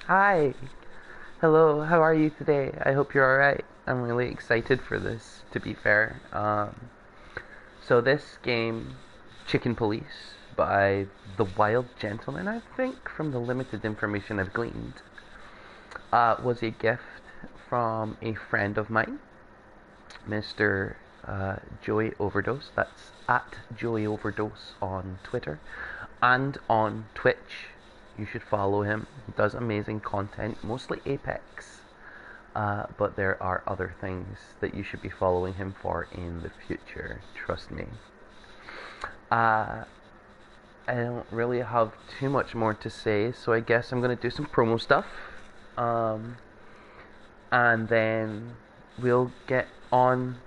Hi. Hello. How are you today? I hope you're alright. I'm really excited for this, to be fair. So this game, Chicken Police, by The Wild Gentleman, I think, from the limited information I've gleaned, was a gift from a friend of mine, Mr. Joey Overdose. That's at Joey Overdose on Twitter and on Twitch. You should follow him. He does amazing content, mostly Apex. But there are other things that you should be following him for in the future. Trust me. Uh, I don't really have too much more to say, so I guess I'm gonna do some promo stuff. Um, and then we'll get on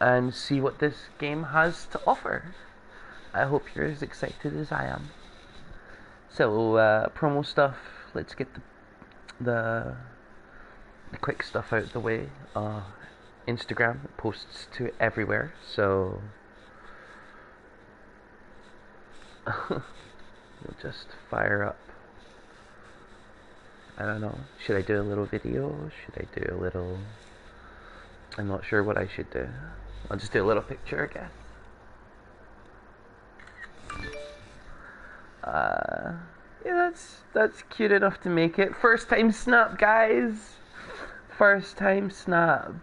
and see what this game has to offer. I hope you're as excited as I am. So, promo stuff. Let's get the quick stuff out of the way. Instagram posts to everywhere, so we'll just fire up. I don't know. Should I do a little video? Should I do a little? I'm not sure what I should do. I'll just do a little picture, I guess. Yeah, that's cute enough to make it. First time snap, guys. First time snap.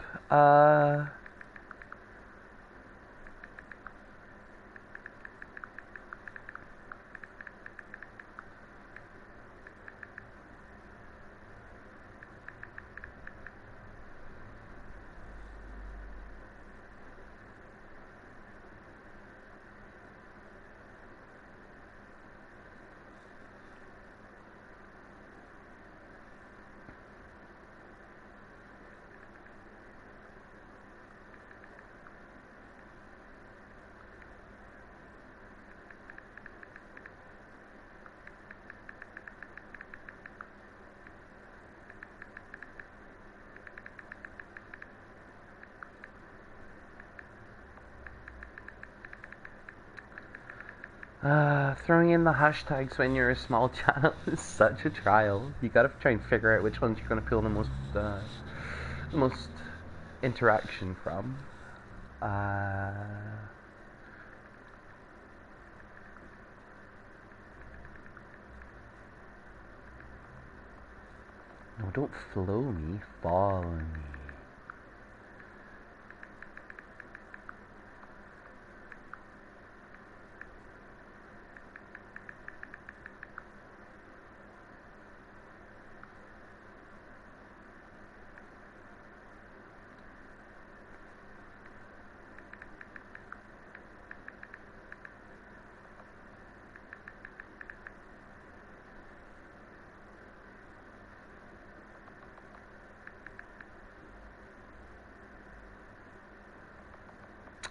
Throwing in the hashtags when you're a small channel is such a trial. You gotta try and figure out which ones you're gonna pull the most interaction from. No, don't flow me, follow me.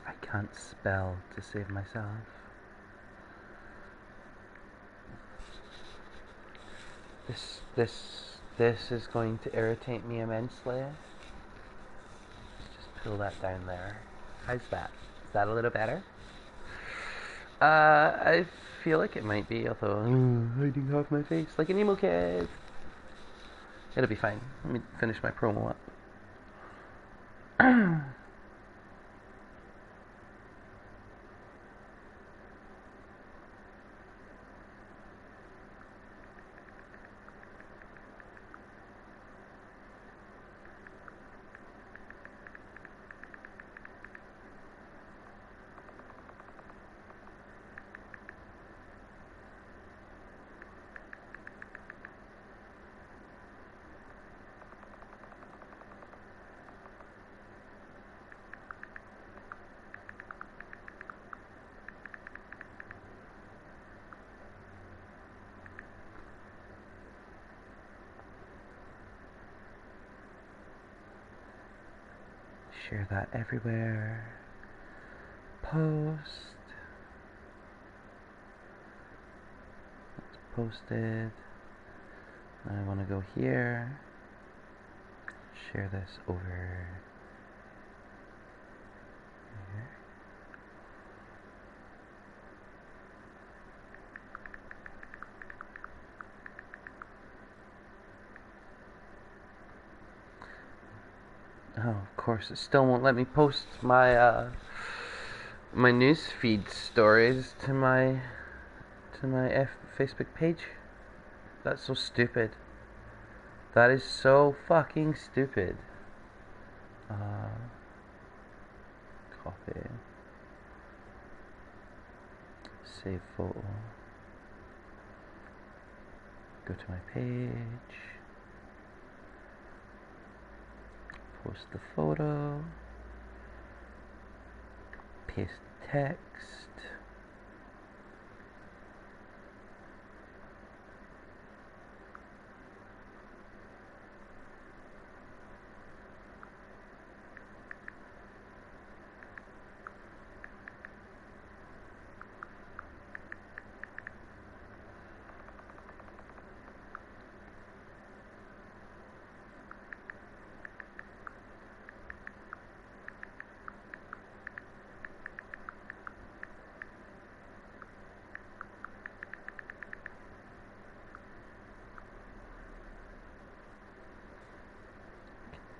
I can't spell to save myself. This is going to irritate me immensely. Let's just pull that down there. How's that? Is that a little better? I feel like it might be, although I'm hiding half my face like an emo kid. It'll be fine. Let me finish my promo up. Share that everywhere. Post. It's posted. I want to go here. Share this over here. Oh, of course, it still won't let me post my my newsfeed stories to my Facebook page. That's so stupid. That is so fucking stupid. Copy. Save photo. Go to my page. Post the photo. Paste text.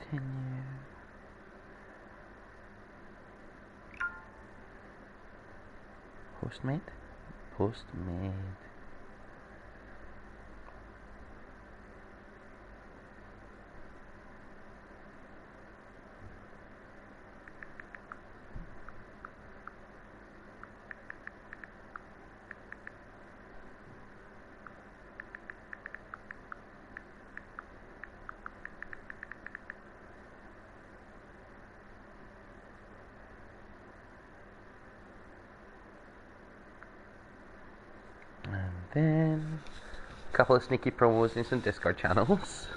Continue. Postmate? Postmate. And then a couple of sneaky promos in some Discord channels.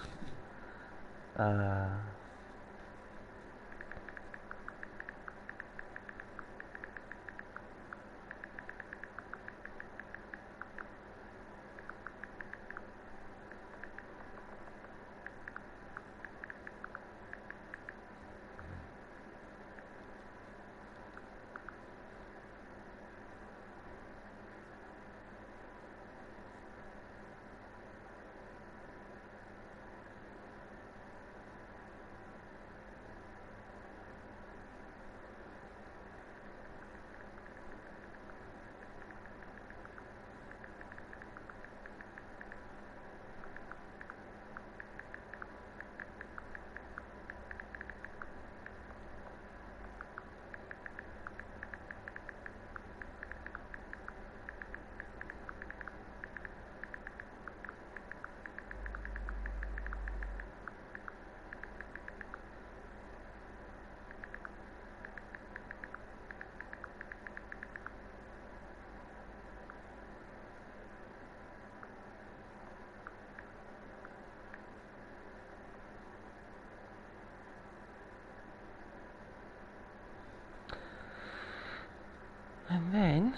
And then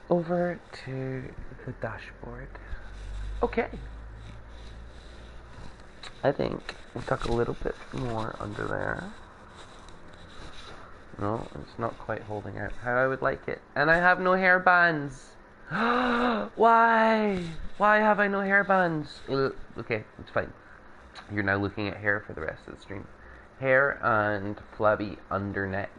over to the dashboard. Okay. I think we'll tuck a little bit more under there. No, it's not quite holding out how I would like it. And I have no hair bands. Why? Why have I no hair bands? Okay, it's fine. You're now looking at hair for the rest of the stream. Hair and flabby under neck.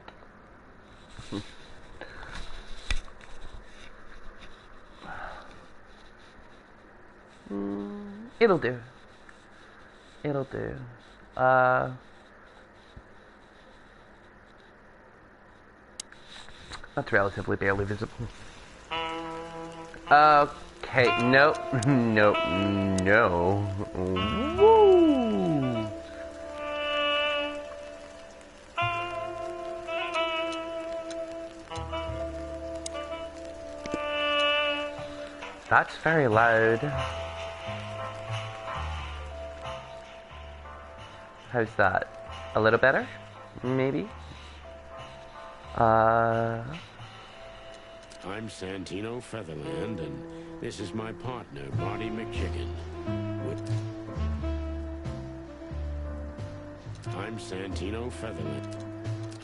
It'll do. It'll do. That's relatively barely visible. Okay, nope, nope, no. Woo! That's very loud. How's that? A little better? Maybe? I'm Santino Featherland, and this is my partner, Marty McChicken. I'm Santino Featherland.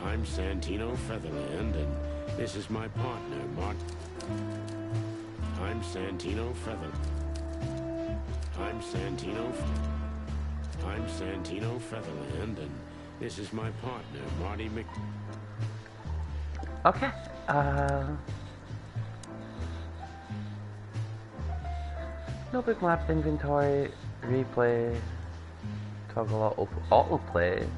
I'm Santino Featherland, and this is my partner, I'm Santino Feather. I'm Santino. I'm Santino Featherland, and this is my partner, Marty Mc. Okay. No big map inventory. Replay. Toggle autoplay.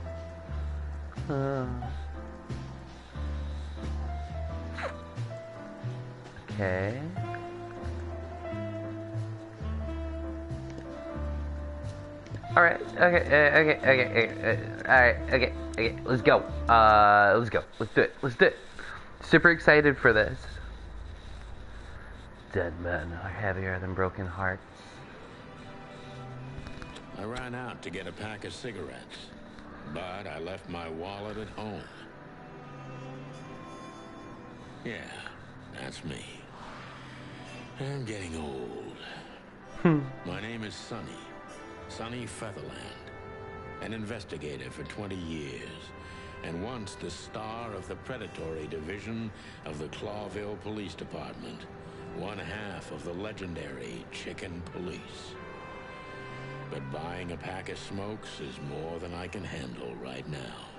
Okay. Alright, okay, let's go. Let's go. Let's do it. Let's do it. Super excited for this. Dead men are heavier than broken hearts. I ran out to get a pack of cigarettes, but I left my wallet at home. Yeah, that's me. I'm getting old. My name is Sonny Featherland, an investigator for 20 years, and once the star of the predatory division of the Clawville Police Department, one half of the legendary Chicken Police. But buying a pack of smokes is more than I can handle right now.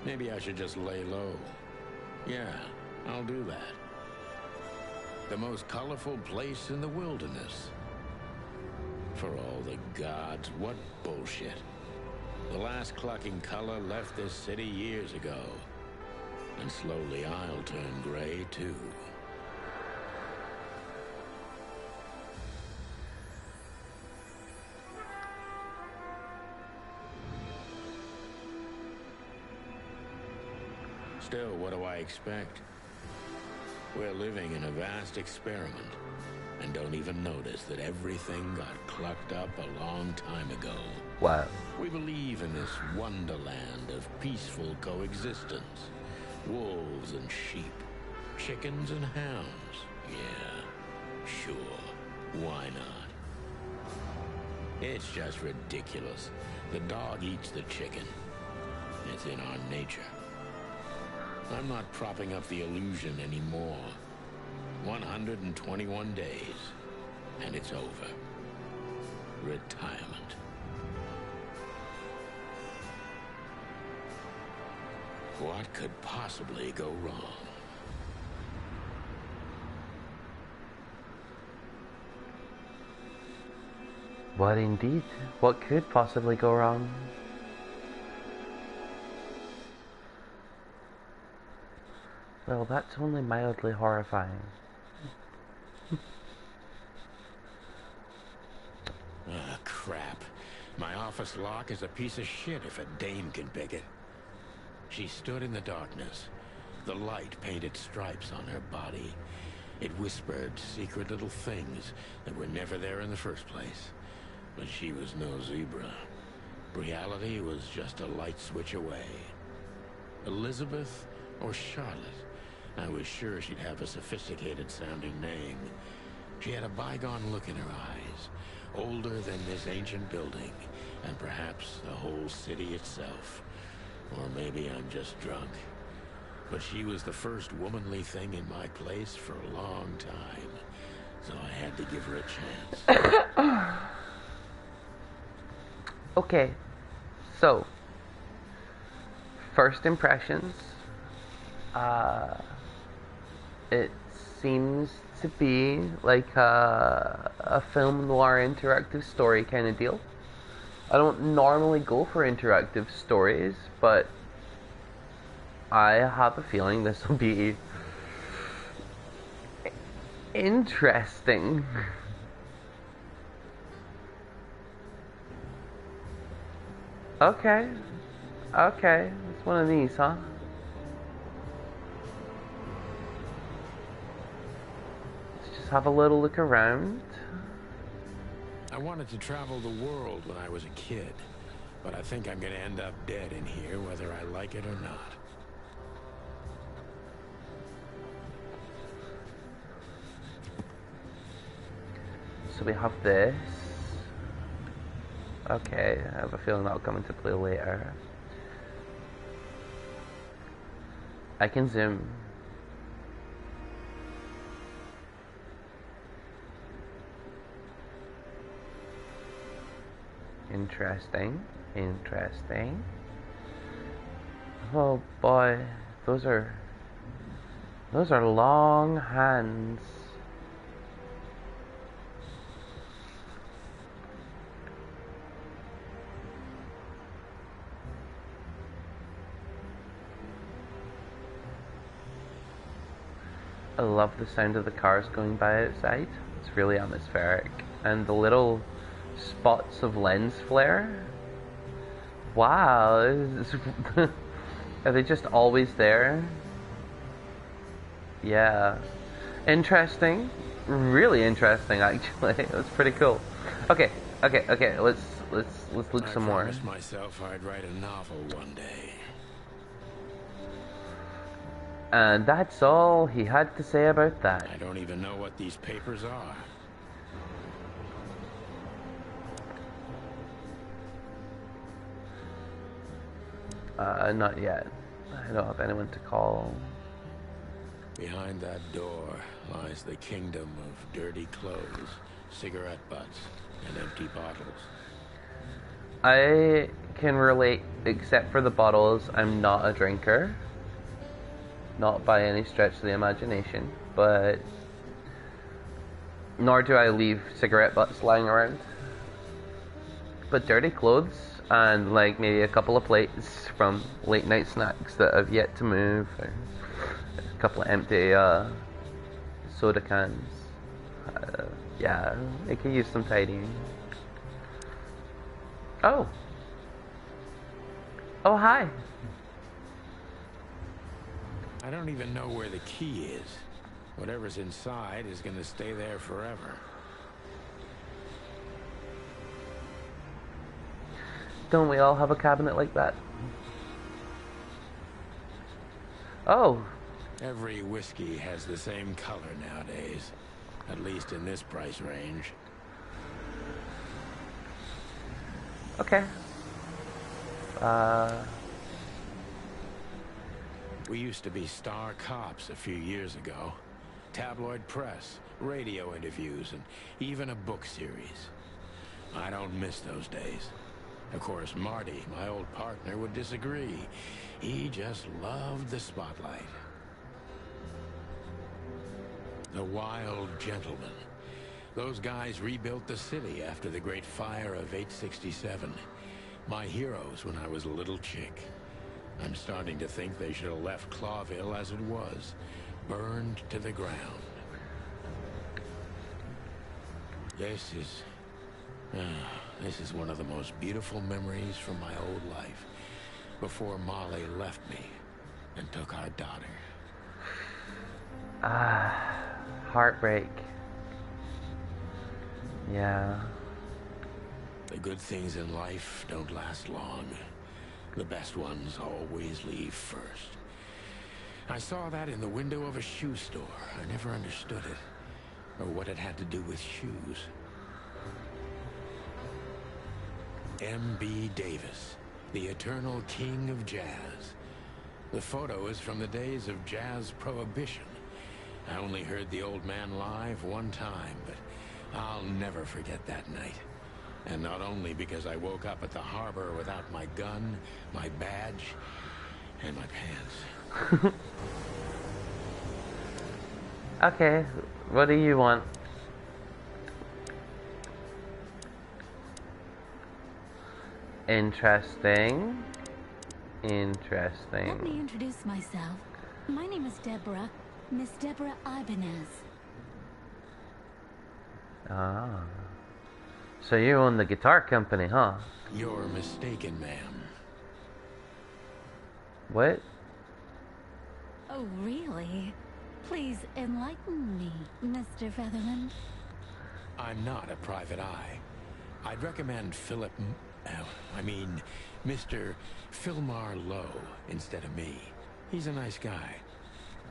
Maybe I should just lay low. Yeah, I'll do that. The most colorful place in the wilderness. For all the gods, what bullshit. The last clucking color left this city years ago. And slowly I'll turn gray too. Still, what do I expect? We're living in a vast experiment, and don't even notice that everything got clucked up a long time ago. Wow. We believe in this wonderland of peaceful coexistence. Wolves and sheep, chickens and hounds. Yeah, sure, why not? It's just ridiculous. The dog eats the chicken. It's in our nature. I'm not propping up the illusion anymore. 121 days, and it's over. Retirement. What could possibly go wrong? What indeed? What could possibly go wrong? Well, that's only mildly horrifying. Ah, crap. My office lock is a piece of shit if a dame can pick it. She stood in the darkness. The light painted stripes on her body. It whispered secret little things that were never there in the first place. But she was no zebra. Reality was just a light switch away. Elizabeth or Charlotte? I was sure she'd have a sophisticated-sounding name. She had a bygone look in her eyes, older than this ancient building, and perhaps the whole city itself. Or maybe I'm just drunk. But she was the first womanly thing in my place for a long time, so I had to give her a chance. Okay, so first impressions. It seems to be like a film noir interactive story kind of deal. I don't normally go for interactive stories, but I have a feeling this will be interesting. Okay, it's one of these, huh? Let's just have a little look around. I wanted to travel the world when I was a kid, but I think I'm gonna end up dead in here whether I like it or not. So we have this. Okay, I have a feeling that'll come into play later. I can zoom. Interesting. Interesting. Oh boy, those are long hands. I love the sound of the cars going by outside. It's really atmospheric. And the little spots of lens flare. Wow. Are they just always there? Yeah. Interesting. Really interesting, actually. That's pretty cool. Okay. Let's look some more. I promised myself I'd write a novel one day. And that's all he had to say about that. I don't even know what these papers are. Not yet. I don't have anyone to call. Behind that door lies the kingdom of dirty clothes, cigarette butts, and empty bottles. I can relate, except for the bottles. I'm not a drinker. Not by any stretch of the imagination, but nor do I leave cigarette butts lying around. But dirty clothes and like maybe a couple of plates from late night snacks that have yet to move, or a couple of empty soda cans. Yeah, it could use some tidying. Oh, hi. I don't even know where the key is. Whatever's inside is gonna stay there forever. Don't we all have a cabinet like that? Oh. Every whiskey has the same color nowadays. At least in this price range. Okay. We used to be star cops a few years ago. Tabloid press, radio interviews, and even a book series. I don't miss those days. Of course, Marty, my old partner, would disagree. He just loved the spotlight. The Wild Gentlemen. Those guys rebuilt the city after the Great Fire of 867. My heroes when I was a little chick. I'm starting to think they should have left Clawville as it was, burned to the ground. This is one of the most beautiful memories from my old life, before Molly left me and took our daughter. Heartbreak. Yeah. The good things in life don't last long. The best ones always leave first. I saw that in the window of a shoe store. I never understood it, or what it had to do with shoes. M.B. Davis, the eternal king of jazz. The photo is from the days of jazz prohibition. I only heard the old man live one time, but I'll never forget that night. And not only because I woke up at the harbor without my gun, my badge, and my pants. Okay, what do you want? Interesting. Interesting. Let me introduce myself. My name is Deborah. Miss Deborah Ibanez. Ah. So you own the guitar company, huh? You're mistaken, ma'am. What? Oh, really? Please enlighten me, Mr. Featherland. I'm not a private eye. I'd recommend Mr. Philmar Lowe instead of me. He's a nice guy.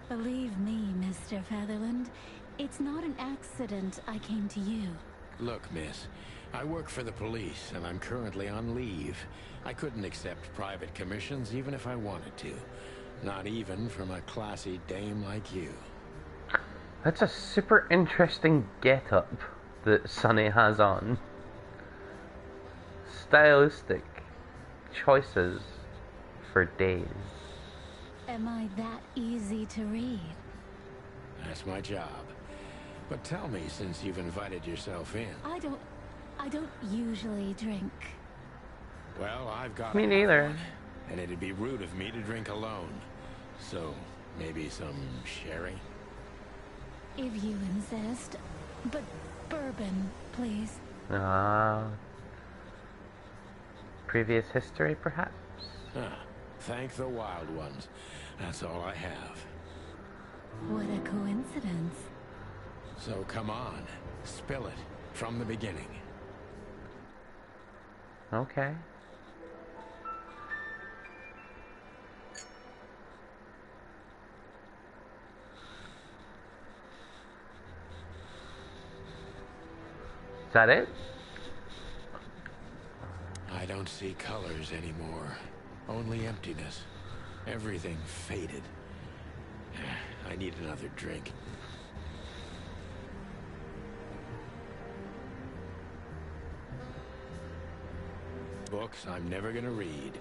Believe me, Mr. Featherland, it's not an accident I came to you. Look, miss, I work for the police, and I'm currently on leave. I couldn't accept private commissions even if I wanted to. Not even from a classy dame like you. That's a super interesting get-up that Sonny has on. stylistic choices for days. Am I that easy to read? That's my job. But tell me, since you've invited yourself in. I don't usually drink. Well, I've got Me a neither. one, and it'd be rude of me to drink alone. So, maybe some sherry? If you insist. But bourbon, please. Previous history, perhaps? Ah, thank the wild ones. That's all I have. What a coincidence. So come on, spill it from the beginning. Okay. Is that it? I don't see colors anymore. Only emptiness. Everything faded. I need another drink. Books I'm never gonna read.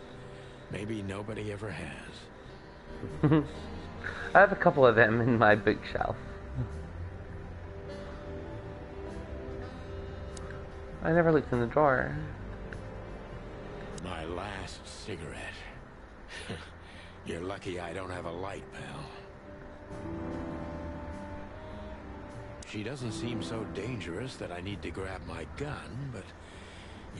Maybe nobody ever has. I have a couple of them in my bookshelf. I never looked in the drawer. My last cigarette. You're lucky I don't have a light, pal. She doesn't seem so dangerous that I need to grab my gun, but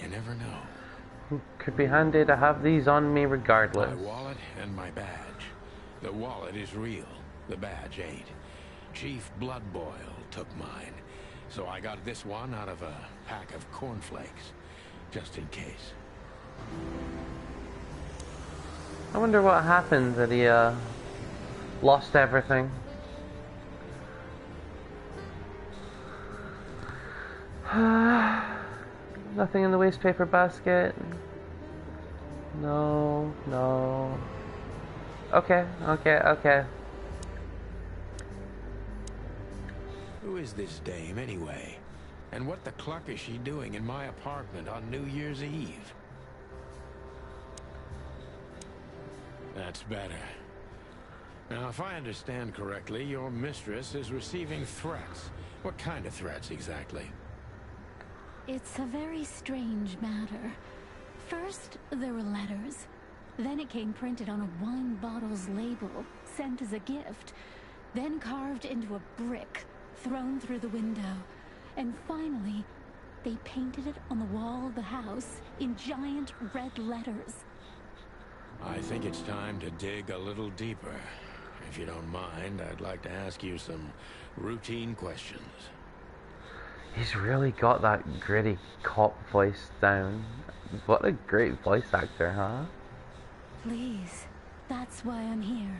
you never know. Could be handy to have these on me regardless. My wallet and my badge. The wallet is real. The badge ain't. Chief Bloodboil took mine. So I got this one out of a pack of cornflakes. Just in case. I wonder what happened that he lost everything. Nothing in the waste paper basket. No, no. Okay. Who is this dame, anyway? And what the cluck is she doing in my apartment on New Year's Eve? That's better. Now, if I understand correctly, your mistress is receiving threats. What kind of threats, exactly? It's a very strange matter. First, there were letters. Then it came printed on a wine bottle's label, sent as a gift. Then carved into a brick, thrown through the window. And finally, they painted it on the wall of the house in giant red letters. I think it's time to dig a little deeper. If you don't mind, I'd like to ask you some routine questions. He's really got that gritty cop voice down. What a great voice actor, huh? Please, that's why I'm here.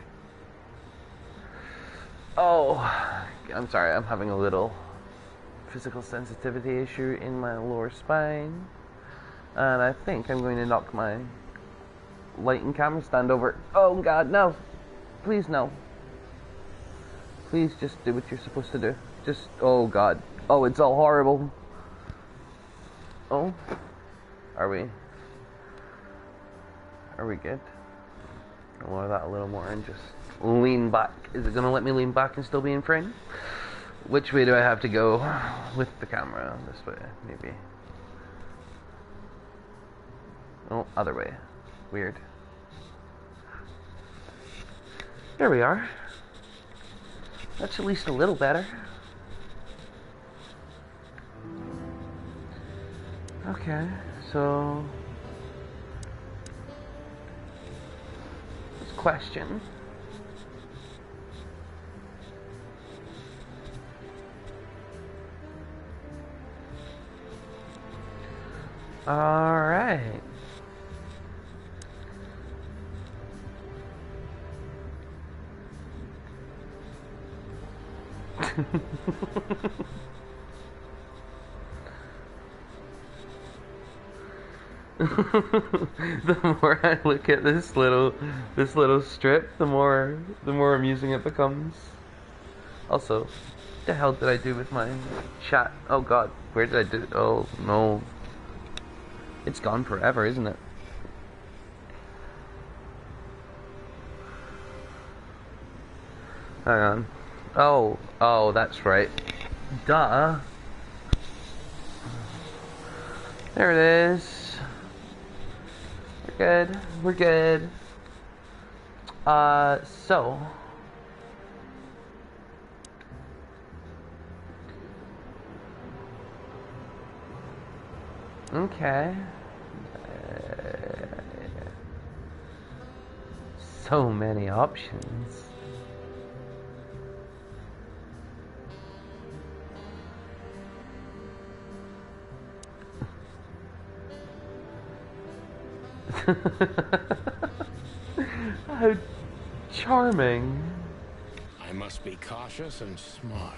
Oh, I'm sorry, I'm having a little physical sensitivity issue in my lower spine. And I think I'm going to knock my light and camera stand over. Oh god, no. Please, no. Please just do what you're supposed to do. Just, oh god. Oh, it's all horrible. Oh. Are we good? I'll lower that a little more and just lean back. Is it gonna let me lean back and still be in frame? Which way do I have to go with the camera? This way, maybe. Oh, other way. Weird. There we are. That's at least a little better. Okay, so this question. All right. The more I look at this little strip, the more amusing it becomes. Also, what the hell did I do with my chat? Oh god, where did I do it? Oh no. It's gone forever, isn't it? Hang on. Oh, that's right. Duh. There it is. We're good. We're good. So. Okay. So many options. How charming. I must be cautious and smart.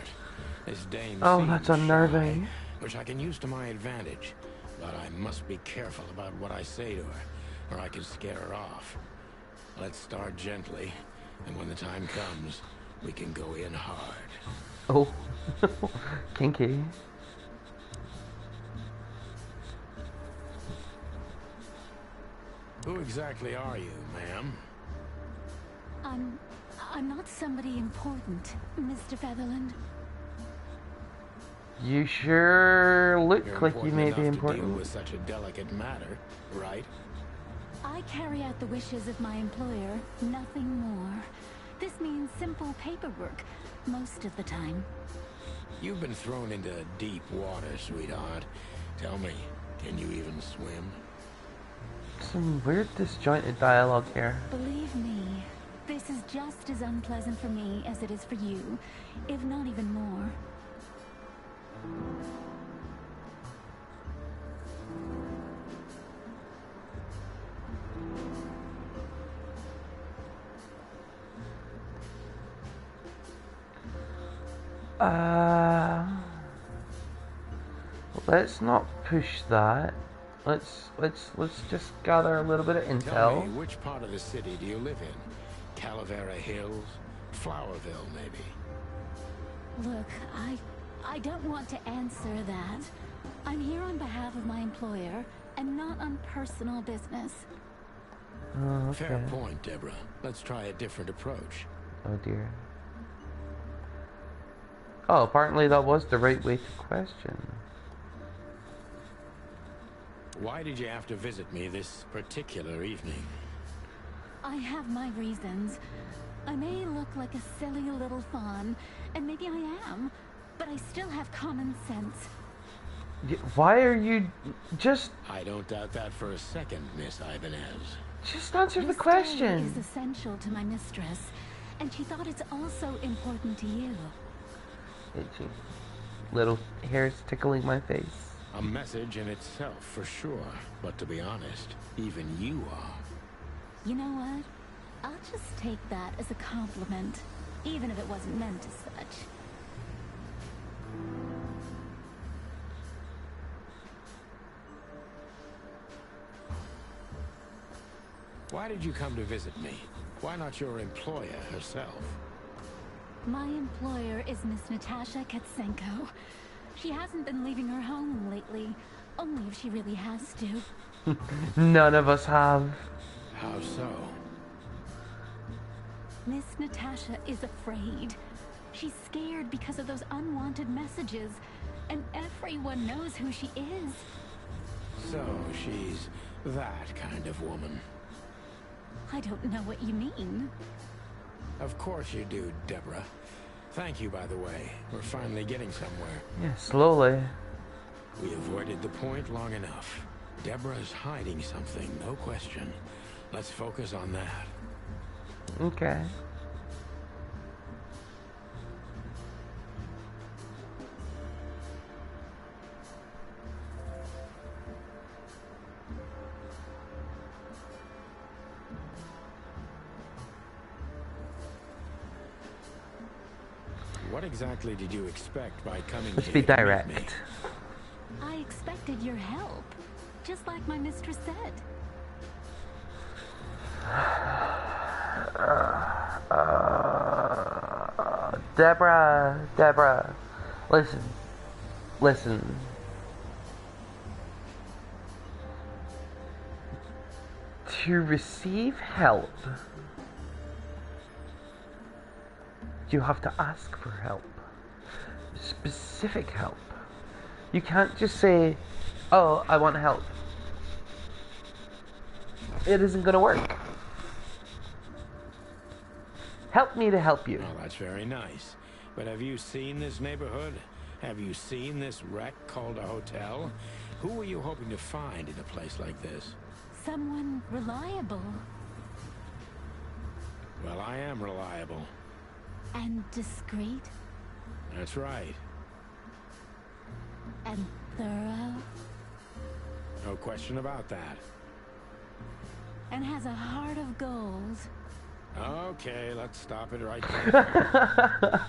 This dame Oh, seems that's unnerving. shy, which I can use to my advantage. But I must be careful about what I say to her, or I can scare her off. Let's start gently, and when the time comes, we can go in hard. Oh, kinky. Who exactly are you, ma'am? I'm not somebody important, Mr. Featherland. You sure look You're like you may be enough to deal important. with such a delicate matter, right? I carry out the wishes of my employer, nothing more. This means simple paperwork, most of the time. You've been thrown into deep water, sweetheart. Tell me, can you even swim? Some weird disjointed dialogue here. Believe me, this is just as unpleasant for me as it is for you, if not even more. Let's not push that. Let's just gather a little bit of intel. Tell me, which part of the city do you live in? Calavera Hills? Flowerville, maybe? Look, I don't want to answer that. I'm here on behalf of my employer, and not on personal business. Oh, okay. Fair point, Deborah. Let's try a different approach. Oh dear. Oh, apparently that was the right way to question. Why did you have to visit me this particular evening? I have my reasons. I may look like a silly little fawn, and maybe I am, but I still have common sense. Why are you just... I don't doubt that for a second, Miss Ibanez. Just answer the This day question. is essential to my mistress, and she thought it's also important to you. Itchy. Little hairs tickling my face. A message in itself, for sure. But to be honest, even you are. You know what? I'll just take that as a compliment, even if it wasn't meant as such. Why did you come to visit me? Why not your employer herself? My employer is Miss Natasha Katsenko. She hasn't been leaving her home lately, only if she really has to. None of us have. How so? Miss Natasha is afraid. She's scared because of those unwanted messages, and everyone knows who she is. So she's that kind of woman. I don't know what you mean. Of course you do, Deborah. Thank you, by the way. We're finally getting somewhere. Yeah, slowly. We avoided the point long enough. Deborah's hiding something, no question. Let's focus on that. Okay. What exactly did you expect by coming Let's here be to meet me? direct. I expected your help, just like my mistress said. Deborah, listen. To receive help, you have to ask for help. Specific help. You can't just say, oh, I want help. It isn't going to work. Help me to help you. Well, that's very nice. But have you seen this neighborhood? Have you seen this wreck called a hotel? Who were you hoping to find in a place like this? Someone reliable. Well, I am reliable. And discreet. That's right. And thorough. No question about that. And has a heart of gold. Okay, let's stop it right there.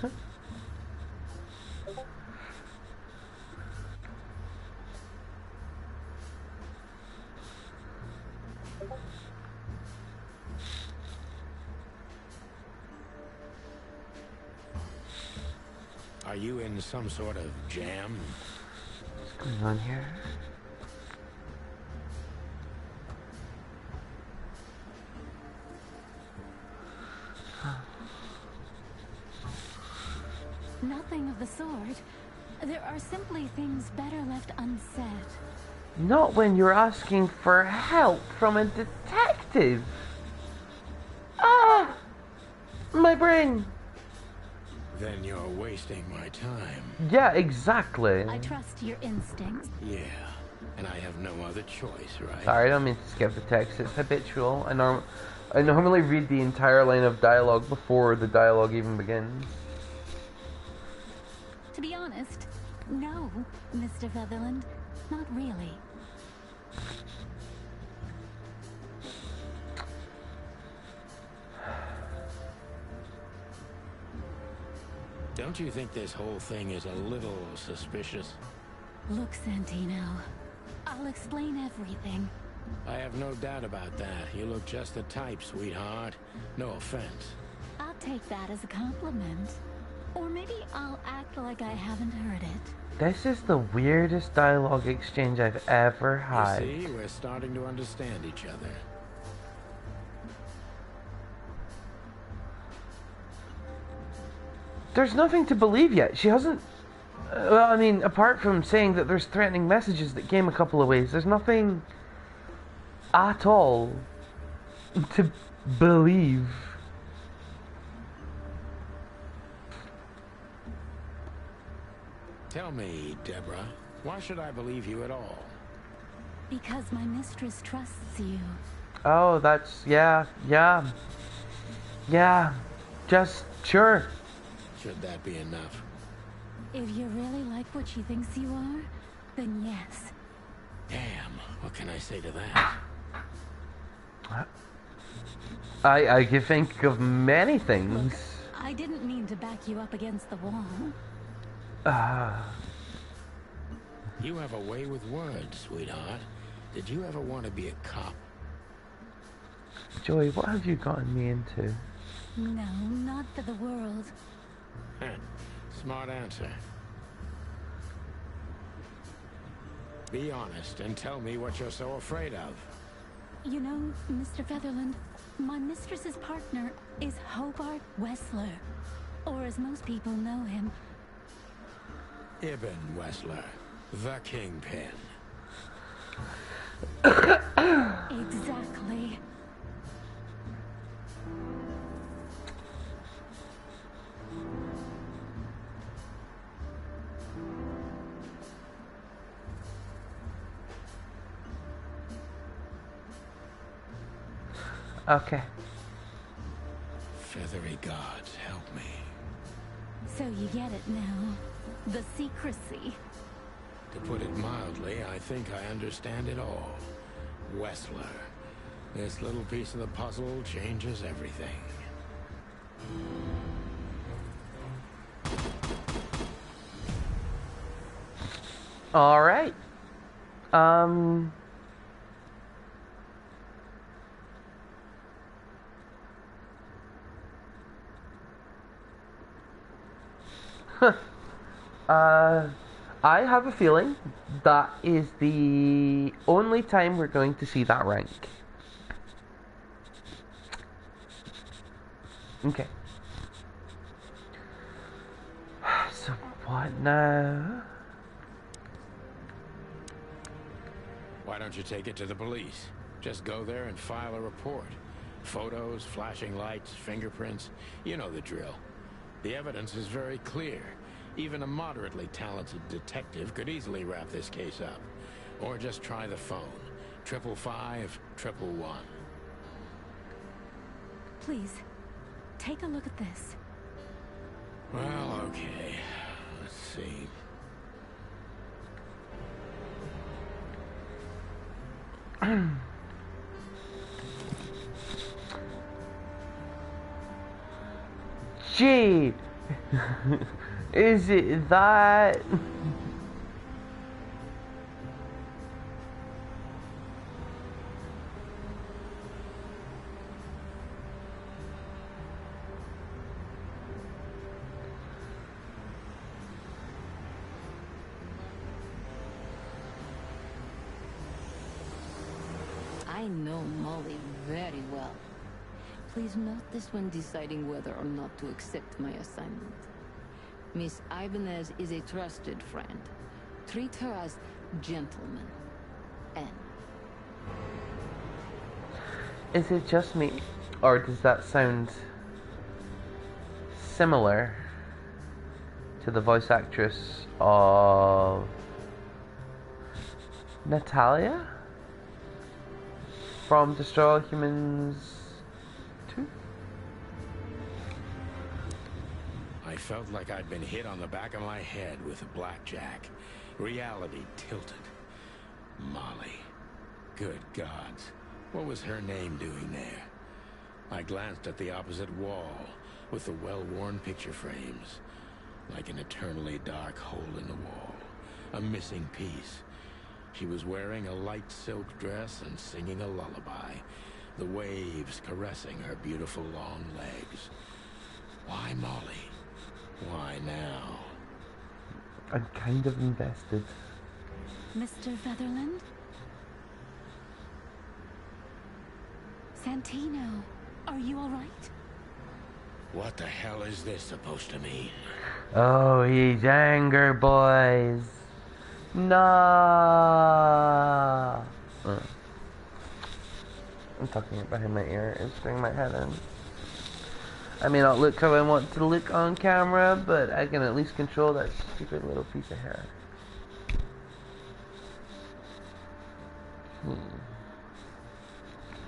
Are you in some sort of jam? What's going on here? Nothing of the sort. There are simply things better left unsaid. Not when you're asking for help from a detective. Ah! My brain. Then you're wasting my time. Yeah, exactly. I trust your instincts. Yeah, and I have no other choice, right? Sorry, I don't mean to skip the text. It's habitual. I normally read the entire line of dialogue before the dialogue even begins. To be honest, no, Mr. Featherland. Not really. Don't you think this whole thing is a little suspicious? Look, Santino. I'll explain everything. I have no doubt about that. You look just the type, sweetheart. No offense. I'll take that as a compliment. Or maybe I'll act like I haven't heard it. This is the weirdest dialogue exchange I've ever had. You see, we're starting to understand each other. There's nothing to believe yet. She hasn't... well, I mean, apart from saying that there's threatening messages that came a couple of ways, there's nothing at all to believe. Tell me, Deborah, why should I believe you at all? Because my mistress trusts you. Oh, that's... yeah. Just, sure. Should that be enough? If you really like what she thinks you are, then yes. Damn, what can I say to that? I can think of many things. Look, I didn't mean to back you up against the wall. You have a way with words, sweetheart. Did you ever want to be a cop? Joey, what have you gotten me into? No, not for the world. Smart answer. Be honest and tell me what you're so afraid of. You know, Mr. Featherland, my mistress's partner is Hobart Wessler. Or as most people know him, Ibn Wessler, the Kingpin. exactly. Okay. Feathery gods, help me. So you get it now. The secrecy. To put it mildly, I think I understand it all. Wessler. This little piece of the puzzle changes everything. All right. I have a feeling that is the only time we're going to see that rank. Okay. So what now? Why don't you take it to the police? Just go there and file a report. Photos, flashing lights, fingerprints. You know the drill. The evidence is very clear. Even a moderately talented detective could easily wrap this case up. Or just try the phone. 555-111. Please, take a look at this. Well, okay. Let's see. Gee, is it that? I know Molly very well. Please note this when deciding whether or not to accept my assignment. Miss Ibanez is a trusted friend. Treat her as gentleman. N. Is it just me, or does that sound similar to the voice actress of Natalia from Destroy All Humans 2? I felt like I'd been hit on the back of my head with a blackjack. Reality tilted. Molly. Good gods. What was her name doing there? I glanced at the opposite wall, with the well-worn picture frames. Like an eternally dark hole in the wall. A missing piece. She was wearing a light silk dress and singing a lullaby. The waves caressing her beautiful long legs. Why Molly? Why now? I'm kind of invested. Mr. Featherland? Santino, are you all right? What the hell is this supposed to mean? Oh, he's anger, boys. Nah. I'm talking it behind my ear. It's doing my head in. I may not look how I want to look on camera, but I can at least control that stupid little piece of hair.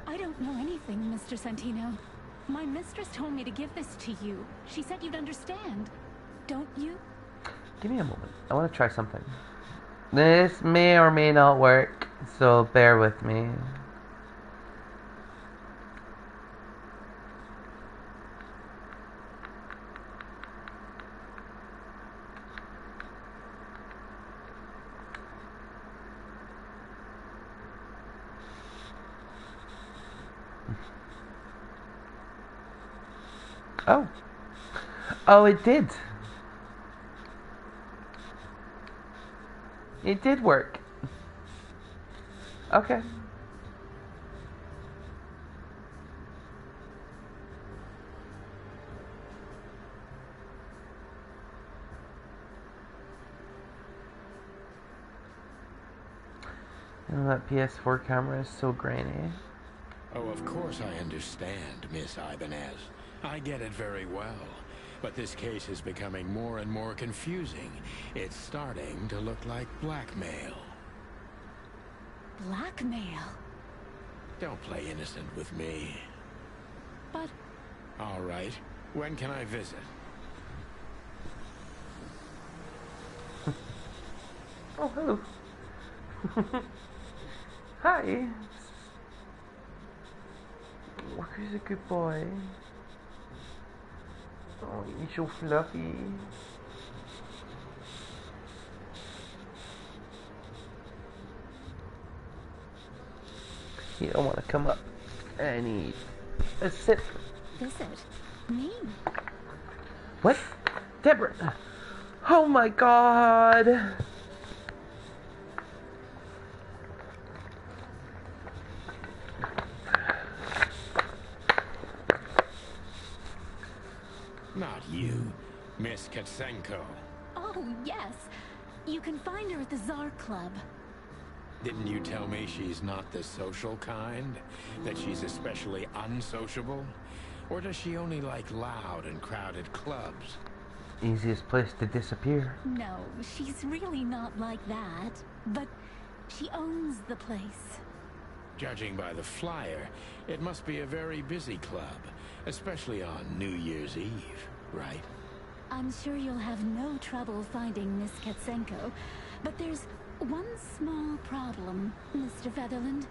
I don't know anything, Mr. Santino. My mistress told me to give this to you. She said you'd understand. Don't you? Give me a moment. I want to try something. This may or may not work, so bear with me. Oh. Oh, it did. It did work. Okay. You know, that PS4 camera is so grainy. Oh, of course I understand, Miss Ibanez. I get it very well. But this case is becoming more and more confusing. It's starting to look like blackmail. Blackmail? Don't play innocent with me. But... All right. When can I visit? Oh, hello. Hi. Walker's a good boy. Oh, he's so fluffy. You don't want to come up and eat a sip. Visit? Me? What? Deborah! Oh my god! Miss Katsenko. Oh, yes. You can find her at the Tsar Club. Didn't you tell me she's not the social kind? That she's especially unsociable? Or does she only like loud and crowded clubs? Easiest place to disappear. No, she's really not like that. But she owns the place. Judging by the flyer, it must be a very busy club, especially on New Year's Eve, right? I'm sure you'll have no trouble finding Miss Katsenko, but there's one small problem, Mr. Featherland.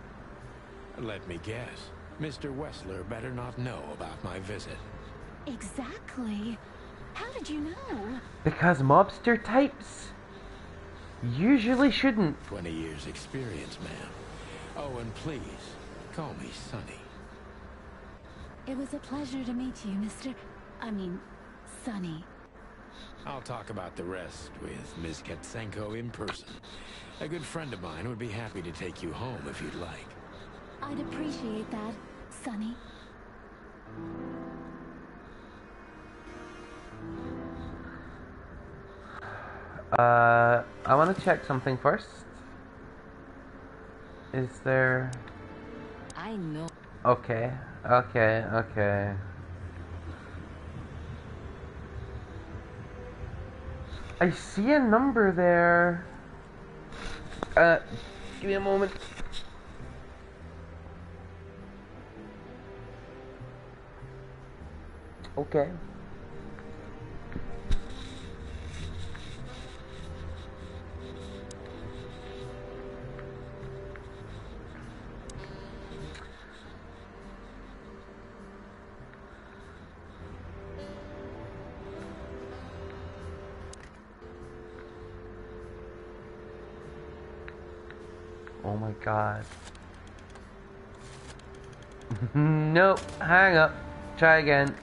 Let me guess. Mr. Wessler better not know about my visit. Exactly. How did you know? Because mobster types usually shouldn't. 20 years experience, ma'am. Oh, and please, call me Sonny. It was a pleasure to meet you, Sonny. I'll talk about the rest with Ms. Katsenko in person. A good friend of mine would be happy to take you home if you'd like. I'd appreciate that, Sonny. I want to check something first. Is there... I know. Okay, okay, okay. I see a number there. Give me a moment. Okay. Oh my god. Nope, hang up. Try again.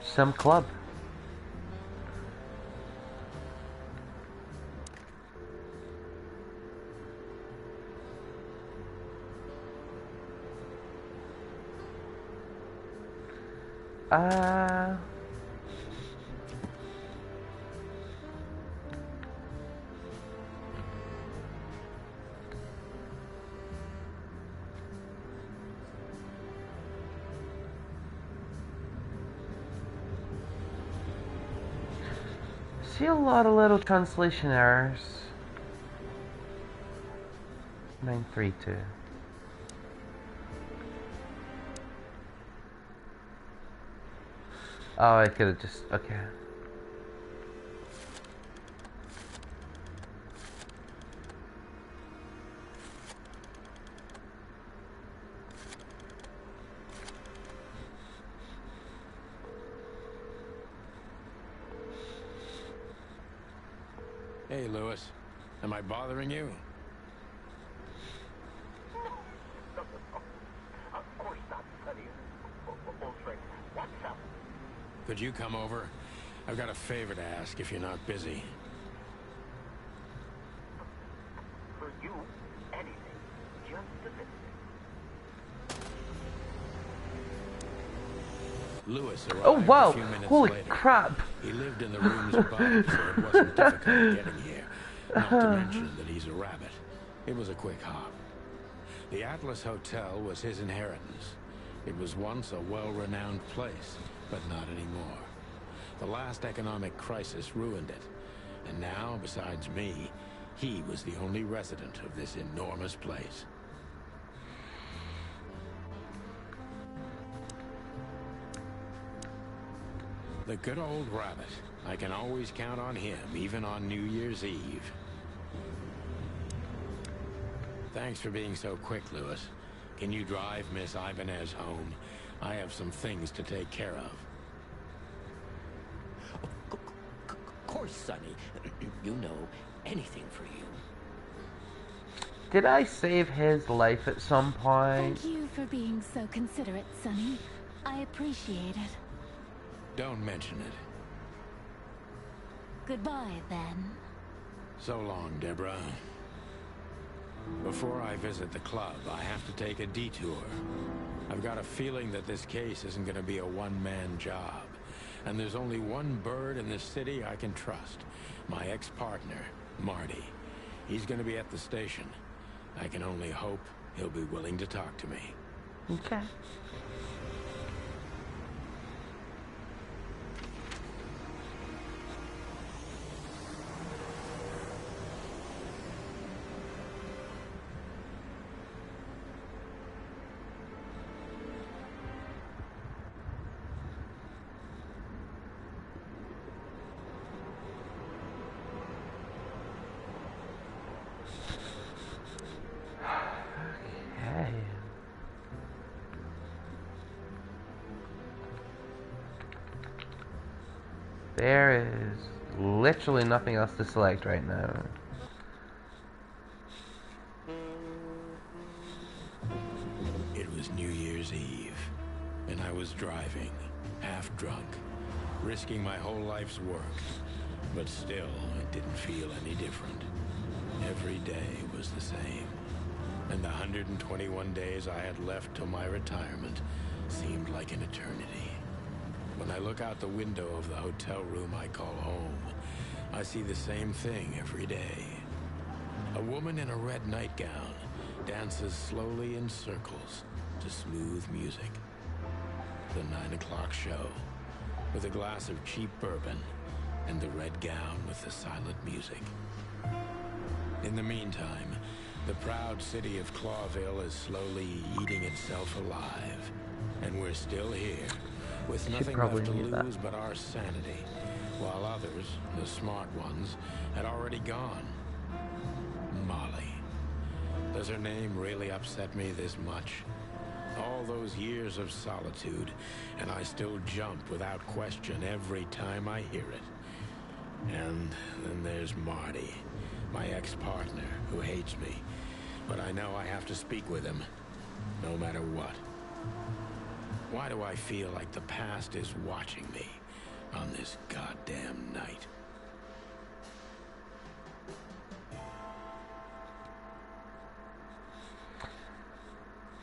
Some club. See a lot of little translation errors. 932. Oh, I could have just... okay. Hey, Lewis. Am I bothering you? Of course not, Sonny. Old friend, what's up? Could you come over? I've got a favor to ask if you're not busy. For you, anything. Just a visit. Lewis arrived Oh wow! a few minutes Holy later. crap! He lived in the rooms above, so it wasn't difficult getting here. Not to mention that he's a rabbit. It was a quick hop. The Atlas Hotel was his inheritance. It was once a well-renowned place, but not anymore. The last economic crisis ruined it. And now, besides me, he was the only resident of this enormous place. The good old rabbit. I can always count on him, even on New Year's Eve. Thanks for being so quick, Lewis. Can you drive Miss Ibanez home? I have some things to take care of. Of course, Sonny. You know, anything for you. Did I save his life at some point? Thank you for being so considerate, Sonny. I appreciate it. Don't mention it. Goodbye, then. So long, Deborah. Before I visit the club, I have to take a detour. I've got a feeling that this case isn't going to be a one-man job. And there's only one bird in this city I can trust. My ex-partner, Marty. He's going to be at the station. I can only hope he'll be willing to talk to me. Okay. Okay. There is literally nothing else to select right now. It was New Year's Eve, and I was driving, half drunk, risking my whole life's work. But still, it didn't feel any different. Every day was the same. And the 121 days I had left till my retirement seemed like an eternity. When I look out the window of the hotel room I call home, I see the same thing every day. A woman in a red nightgown dances slowly in circles to smooth music. The 9 o'clock show, with a glass of cheap bourbon and the red gown with the silent music. In the meantime, the proud city of Clawville is slowly eating itself alive. And we're still here, with nothing left to lose but our sanity, while others, the smart ones, had already gone. Molly. Does her name really upset me this much? All those years of solitude, and I still jump without question every time I hear it. And then there's Marty, my ex-partner, who hates me. But I know I have to speak with him, no matter what. Why do I feel like the past is watching me on this goddamn night?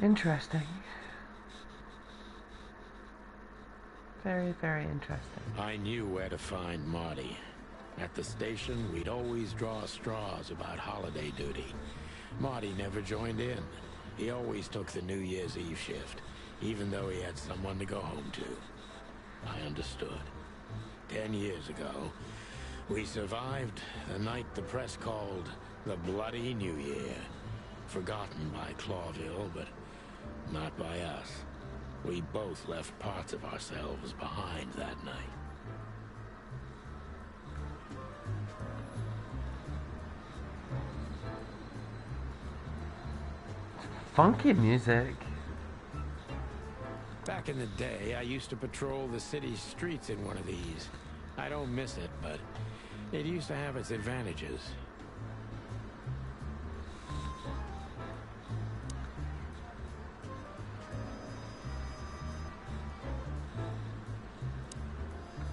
Interesting. Very, very interesting. I knew where to find Marty. At the station, we'd always draw straws about holiday duty. Marty never joined in. He always took the New Year's Eve shift, even though he had someone to go home to. I understood. 10 years ago, we survived the night the press called the Bloody New Year. Forgotten by Clawville, but not by us. We both left parts of ourselves behind that night. Funky music. Back in the day, I used to patrol the city's streets in one of these. I don't miss it, but it used to have its advantages.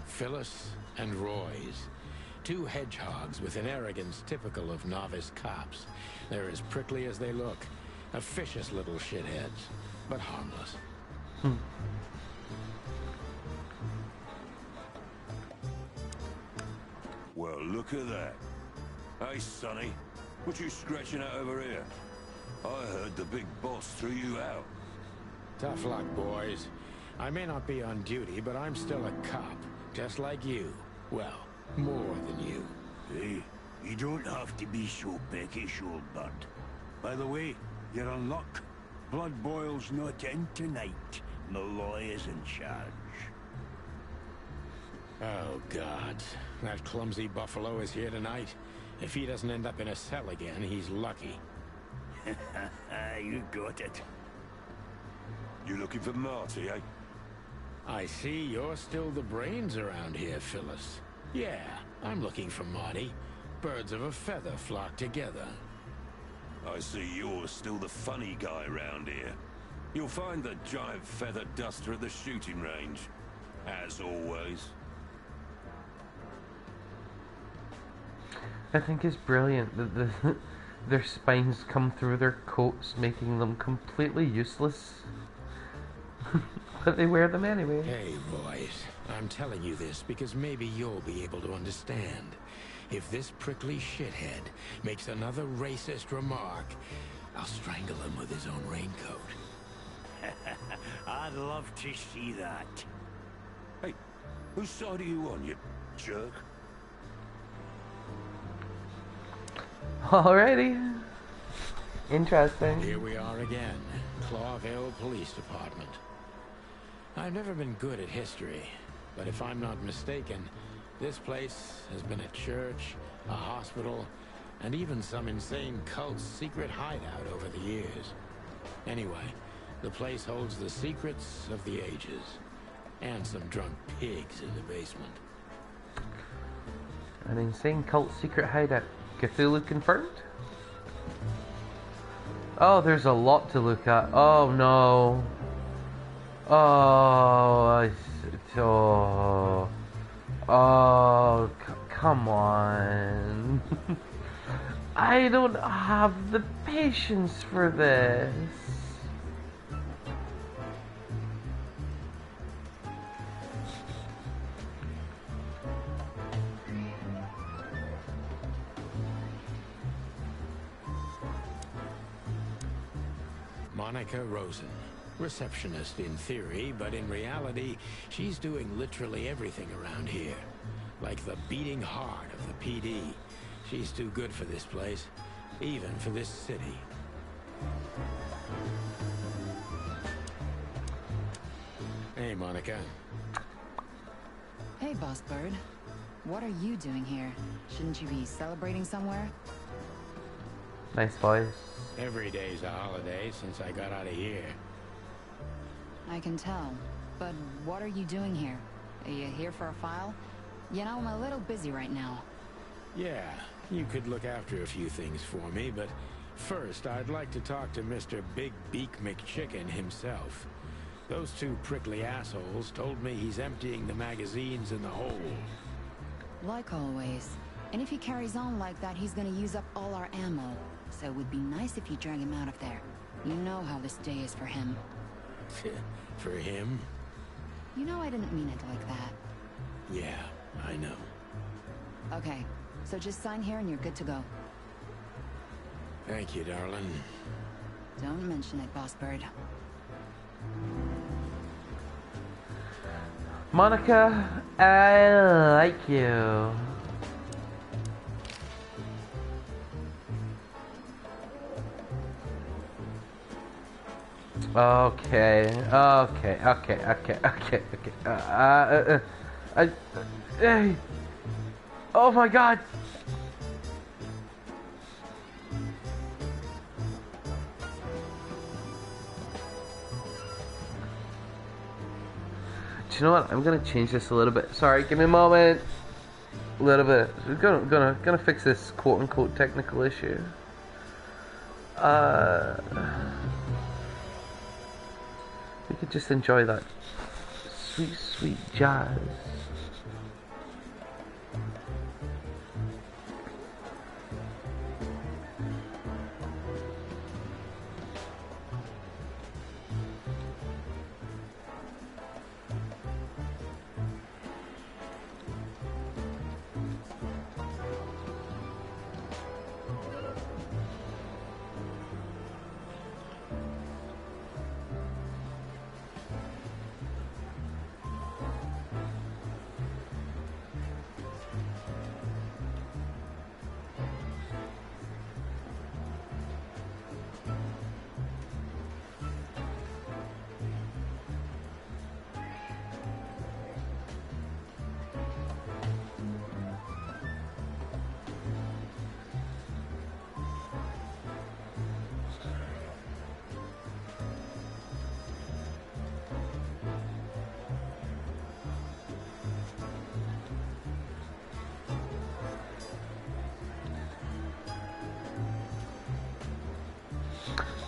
Phyllis and Roy's. Two hedgehogs with an arrogance typical of novice cops. They're as prickly as they look. Officious little shitheads, but harmless. Well, look at that. Hey, Sonny, what you scratching out over here? I heard the big boss threw you out. Tough luck, boys. I may not be on duty, but I'm still a cop, just like you. Well, more than you. Hey, you don't have to be so peckish, old bird. By the way, you're in luck. Blood Boil's not in tonight. Malloy is in charge. Oh, God. That clumsy buffalo is here tonight. If he doesn't end up in a cell again, he's lucky. You got it. You looking for Marty, eh? I see you're still the brains around here, Phyllis. Yeah, I'm looking for Marty. Birds of a feather flock together. I see you're still the funny guy round here. You'll find the giant feather duster at the shooting range. As always. I think it's brilliant that their spines come through their coats, making them completely useless. But they wear them anyway. Hey, boys. I'm telling you this because maybe you'll be able to understand. If this prickly shithead makes another racist remark, I'll strangle him with his own raincoat. I'd love to see that. Hey, whose side are you on, you jerk? Alrighty. Interesting. Here we are again. Clawville Police Department. I've never been good at history, but if I'm not mistaken, this place has been a church, a hospital, and even some insane cult's secret hideout over the years. Anyway, the place holds the secrets of the ages, and some drunk pigs in the basement. An insane cult secret hideout. Cthulhu confirmed? Oh, there's a lot to look at. Oh no. Oh, come on. I don't have the patience for this. Monica Rosen. Receptionist in theory, but in reality, she's doing literally everything around here. Like the beating heart of the PD. She's too good for this place, even for this city. Hey, Monica. Hey, Boss Bird. What are you doing here? Shouldn't you be celebrating somewhere? Nice voice. Every day's a holiday since I got out of here. I can tell. But what are you doing here? Are you here for a file? You know, I'm a little busy right now. Yeah, you could look after a few things for me, but first I'd like to talk to Mr. Big Beak McChicken himself. Those two prickly assholes told me he's emptying the magazines in the hole. Like always. And if he carries on like that, he's gonna use up all our ammo. So it would be nice if you drag him out of there. You know how this day is for him. For him? You know I didn't mean it like that. Yeah, I know. Okay, so just sign here and you're good to go. Thank you, darling. Don't mention it, Boss Bird. Monica, I like you. Okay. Hey. Oh my God. Do you know what? I'm gonna change this a little bit. Sorry, give me a moment. A little bit. We're gonna fix this quote unquote technical issue. We could just enjoy that sweet, sweet jazz.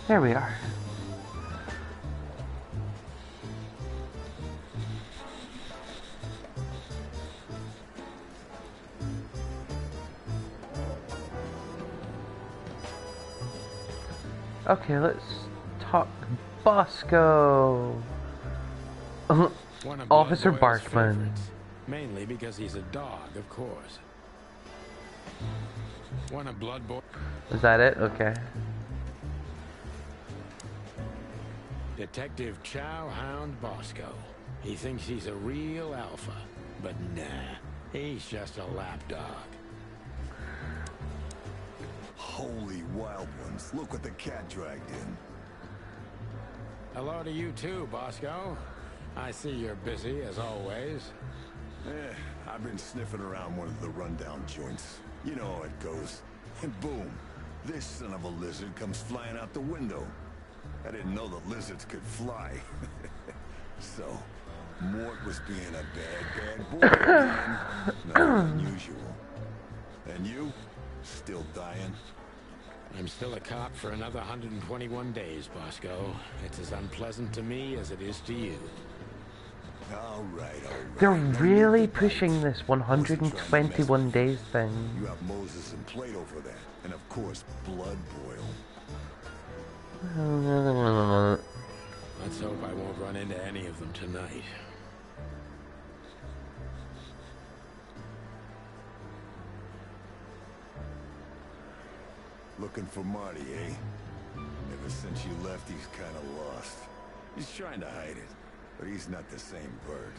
There we are. Okay, let's talk Bosco. One of Officer Blood Boyle's Barkman. favorites, mainly because he's a dog, of course. One of Blood Boy. Is that it? Okay. Detective Chowhound Bosco. He thinks he's a real alpha, but nah, he's just a lapdog. Holy wild ones, look what the cat dragged in. Hello to you too, Bosco. I see you're busy, as always. I've been sniffing around one of the rundown joints. You know how it goes. And boom, this son of a lizard comes flying out the window. I didn't know that lizards could fly. So, Mort was being a bad boy again. Nothing unusual. And you? Still dying? I'm still a cop for another 121 days, Bosco. It's as unpleasant to me as it is to you. All right. They're Now really you get pushing back. this 121 days thing. You have Moses and Plato for that. And of course, Blood Boil. Let's hope I won't run into any of them tonight. Looking for Marty, eh? Ever since you left, he's kind of lost. He's trying to hide it, but he's not the same bird.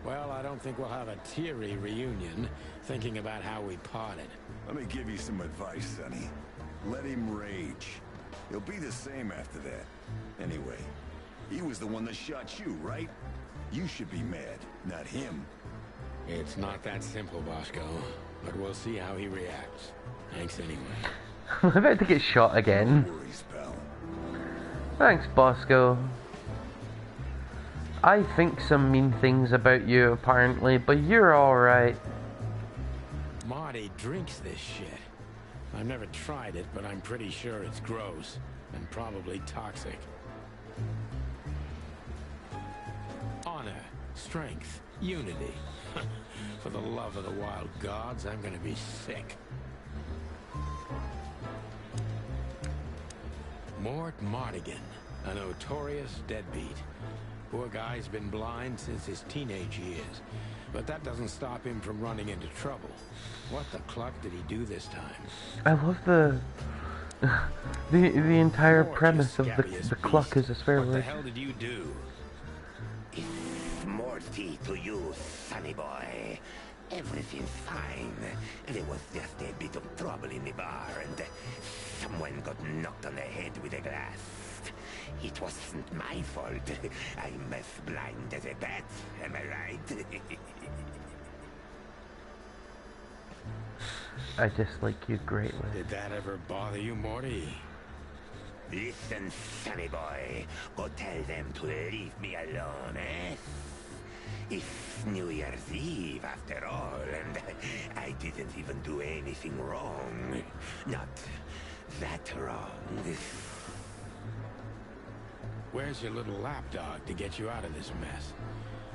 Well, I don't think we'll have a teary reunion, thinking about how we parted. Let me give you some advice, Sonny. Let him rage. He'll be the same after that. Anyway, he was the one that shot you, right? You should be mad, not him. It's not that simple, Bosco, but we'll see how he reacts. Thanks anyway. I'm about to get shot again. No worries, pal. Thanks, Bosco. I think some mean things about you, apparently, but you're alright. Marty drinks this shit. I've never tried it, but I'm pretty sure it's gross and probably toxic. Honor, strength, unity. For the love of the wild gods, I'm gonna be sick. Mort Mardigan, a notorious deadbeat. Poor guy's been blind since his teenage years, but that doesn't stop him from running into trouble. What the cluck did he do this time? I love the entire Mort, you premise of scabbiest the cluck is a swear What the word. hell did you do? It's Morty to you, sonny boy. Everything's fine. There was just a bit of trouble in the bar, and someone got knocked on the head with a glass. It wasn't my fault. I'm as blind as a bat, am I right? I dislike you greatly. Did that ever bother you, Morty? Listen, sonny boy. Go tell them to leave me alone, eh? It's New Year's Eve, after all, and I didn't even do anything wrong. Not that wrong. Where's your little lapdog to get you out of this mess?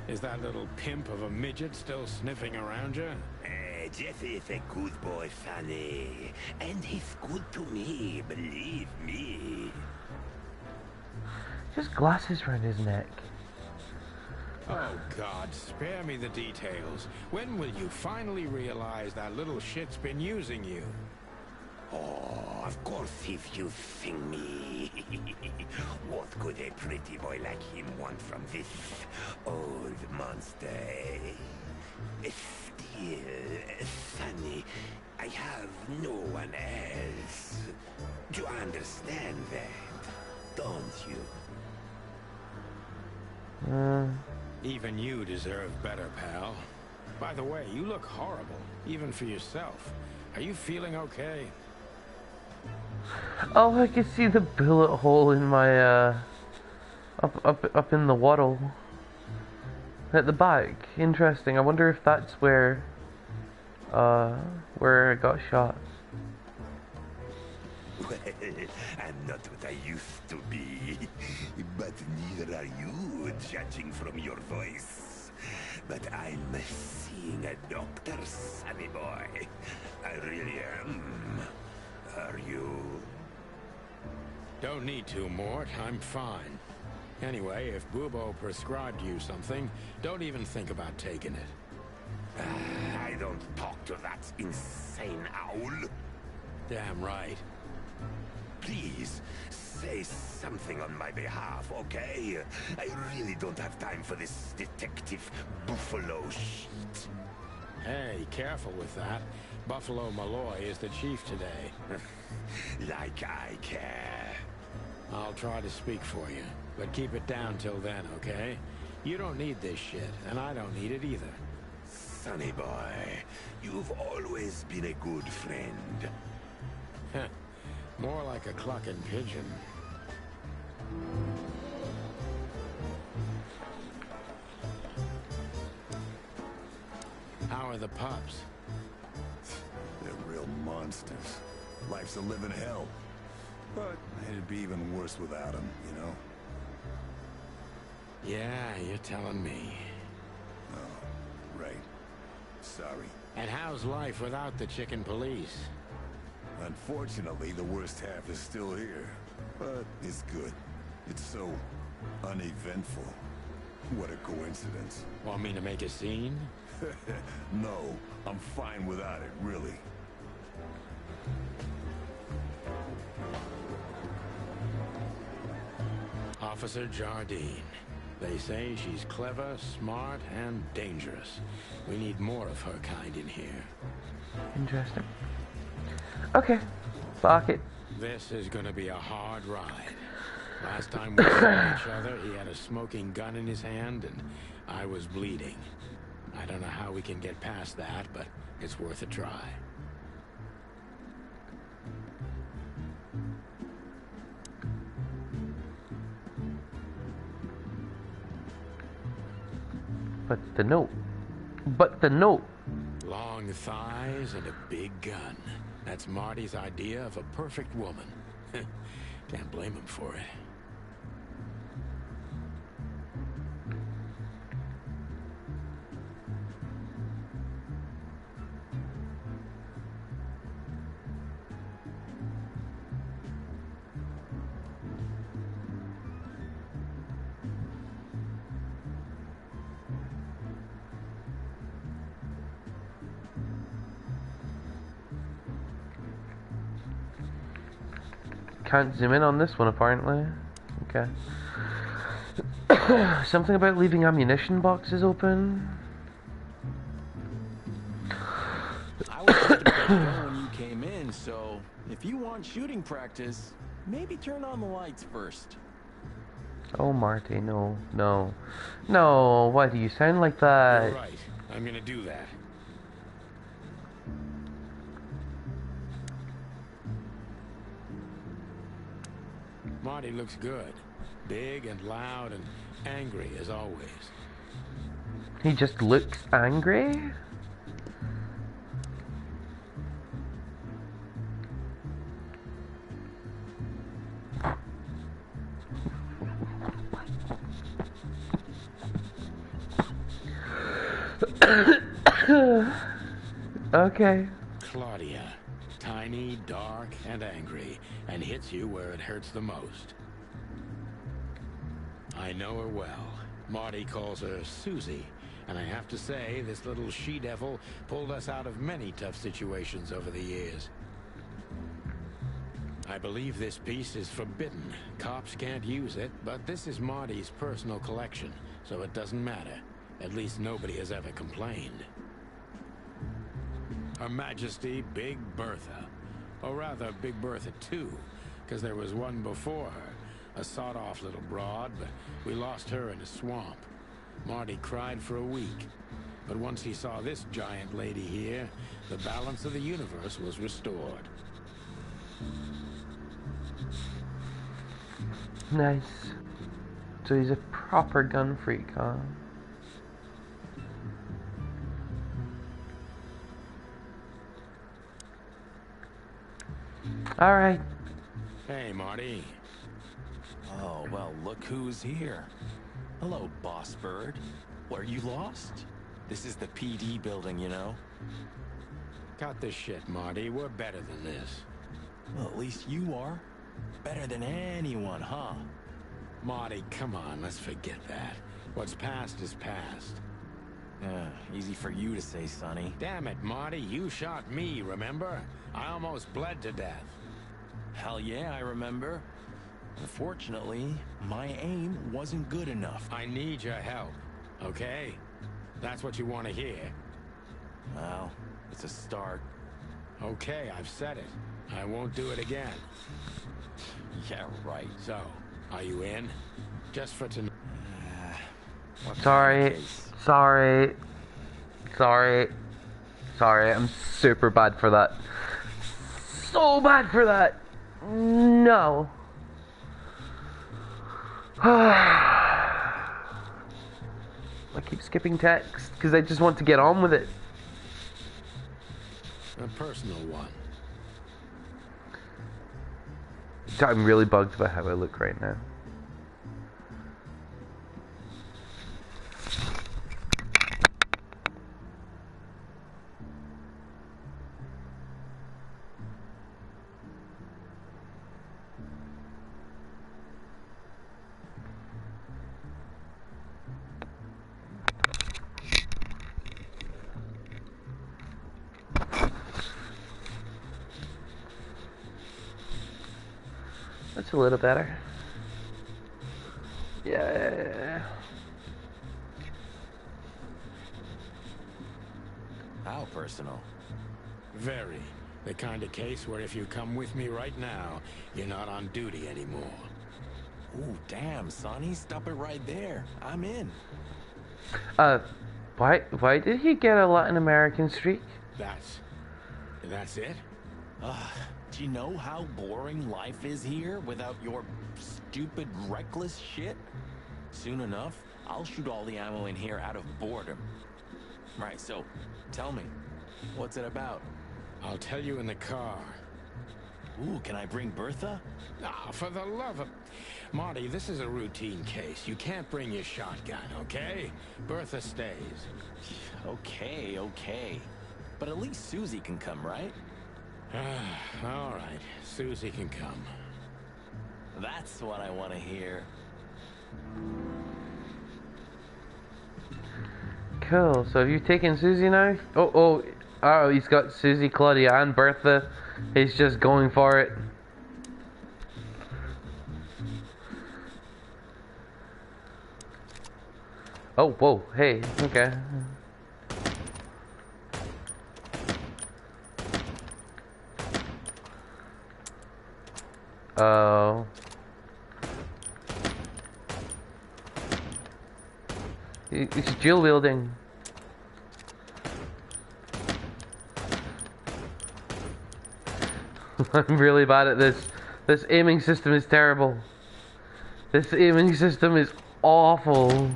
Is that little pimp of a midget still sniffing around you? Jeff is a good boy, Sonny. And he's good to me, believe me. Just glasses around his neck. Oh, God, spare me the details. When will you finally realize that little shit's been using you? Oh, of course he's using me. What could a pretty boy like him want from this old monster, eh? Still, Sonny, I have no one else. You understand that, don't you? Even you deserve better, pal. By the way, you look horrible, even for yourself. Are you feeling okay? Oh, I can see the bullet hole in my up in the waddle at the back. Interesting. I wonder if that's where I got shot. Well, I'm not what I used to be, but neither are you, judging from your voice. But I'm seeing a doctor, sonny boy. I really am. Are you? Don't need to, Mort. I'm fine. Anyway, if Bubo prescribed you something, don't even think about taking it. I don't talk to that insane owl. Damn right. Please, say something on my behalf, okay? I really don't have time for this detective buffalo shit. Hey, careful with that. Buffalo Malloy is the chief today. Like I care. I'll try to speak for you, but keep it down till then, okay? You don't need this shit, and I don't need it either. Sonny boy, you've always been a good friend. Heh. More like a clucking pigeon. How are the pups? They're real monsters. Life's a living hell. But it'd be even worse without them, you know? Yeah, you're telling me. Oh, right. Sorry. And how's life without the chicken police? Unfortunately, the worst half is still here. But it's good. It's so uneventful. What a coincidence. Want me to make a scene? No, I'm fine without it, really. Officer Jardine. They say she's clever, smart, and dangerous. We need more of her kind in here. Interesting. Okay. Fuck it. This is gonna be a hard ride. Last time we saw each other, he had a smoking gun in his hand, and I was bleeding. I don't know how we can get past that, but it's worth a try. But the note. But the note. Long thighs and a big gun. That's Marty's idea of a perfect woman. Can't blame him for it. Can't zoom in on this one apparently. Okay. Something about leaving ammunition boxes open. I was just about to go when you came in, so if you want shooting practice, maybe turn on the lights first. Oh Marty, no, no. No, why do you sound like that? You're right. I'm gonna do that. Marty looks good. Big and loud and angry as always. He just looks angry? Okay. Claudia. Tiny, dark, and angry, and hits you where it hurts the most. I know her well. Marty calls her Susie, and I have to say, this little she-devil pulled us out of many tough situations over the years. I believe this piece is forbidden. Cops can't use it, but this is Marty's personal collection, so it doesn't matter. At least nobody has ever complained. Her Majesty Big Bertha. Or rather, Big Bertha 2, because there was one before her. A sawed-off little broad, but we lost her in a swamp. Marty cried for a week. But once he saw this giant lady here, the balance of the universe was restored. Nice. So he's a proper gun freak, huh? Alright. Hey, Marty. Oh, well, look who's here. Hello, Boss Bird. What, are you lost? This is the PD building, you know? Cut the shit, Marty. We're better than this. Well, at least you are. Better than anyone, huh? Marty, come on, let's forget that. What's past is past. Easy for you to say, Sonny. Damn it, Marty, you shot me, remember? I almost bled to death. Hell yeah, I remember. Unfortunately, my aim wasn't good enough. I need your help, okay? That's what you want to hear. Well, it's a start. Okay, I've said it. I won't do it again. Yeah, right. So, are you in? Just for tonight. Sorry. I'm super bad for that. So bad for that. No. I keep skipping text because I just want to get on with it. A personal one. I'm really bugged by how I look right now. That's a little better. Yeah. How personal? Very. The kind of case where if you come with me right now, you're not on duty anymore. Ooh, damn, Sonny, stop it right there. I'm in. Why did he get a Latin American streak? That's it? Do you know how boring life is here without your stupid, reckless shit? Soon enough, I'll shoot all the ammo in here out of boredom. Right, so, tell me, what's it about? I'll tell you in the car. Ooh, can I bring Bertha? Ah, for the love of... Marty, this is a routine case. You can't bring your shotgun, okay? Bertha stays. Okay. But at least Susie can come, right? All right, Susie can come. That's what I want to hear. Cool, so have you taken Susie now? Oh, he's got Susie, Claudia, and Bertha. He's just going for it. Oh, whoa, hey, okay. Oh. He's dual wielding. I'm really bad at this. This aiming system is terrible. This aiming system is awful.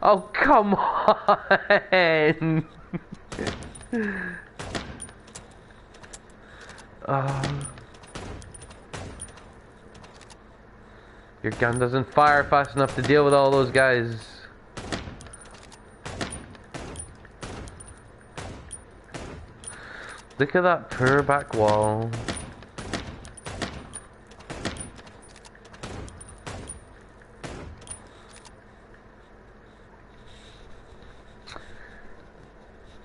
Oh, come on! Your gun doesn't fire fast enough to deal with all those guys. Look at that poor back wall.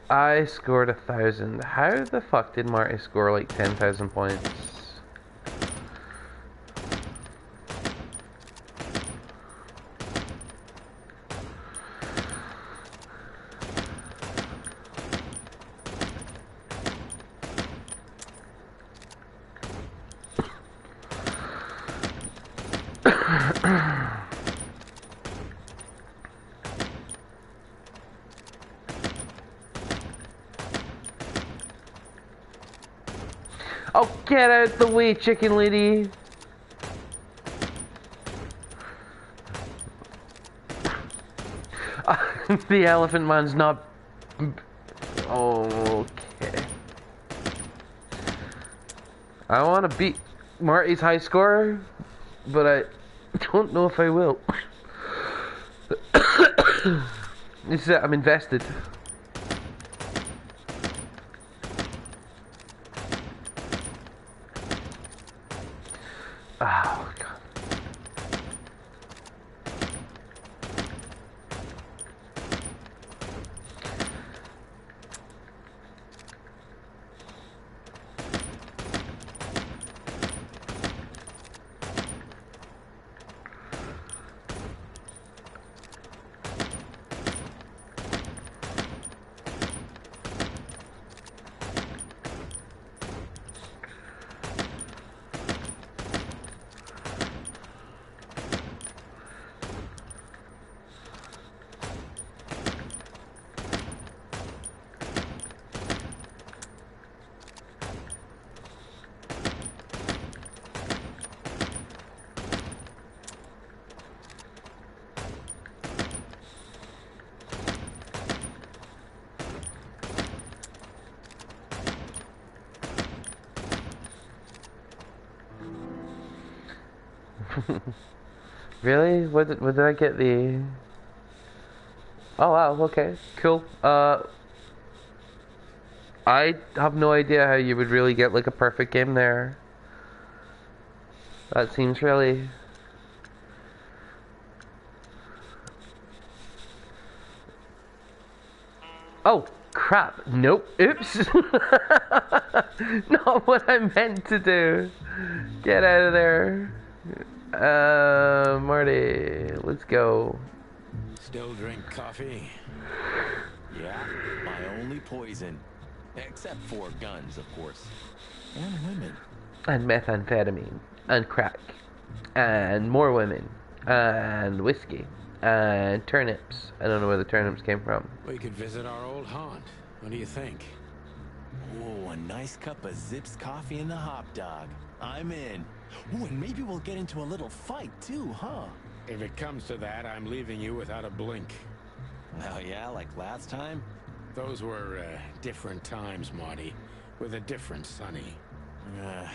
I scored 1,000. How the fuck did Marty score like 10,000 points? Oh, get out the way, chicken lady! The elephant man's not... Oh, okay. I want to beat Marty's high score, but I don't know if I will. I'm invested. Really? What did I get the... Oh wow, okay, cool. I have no idea how you would really get like a perfect game there. That seems really... Oh, crap. Nope. Oops. Not what I meant to do. Get out of there. Marty, let's go. Still drink coffee? Yeah, my only poison. Except for guns, of course. And women. And methamphetamine. And crack. And more women. And whiskey. And turnips. I don't know where the turnips came from. We could visit our old haunt. What do you think? Oh, a nice cup of Zips coffee and the hot dog. I'm in. Ooh, and maybe we'll get into a little fight too, huh? If it comes to that, I'm leaving you without a blink. Well, yeah, like last time? Those were, different times, Marty. With a different Sonny. Well,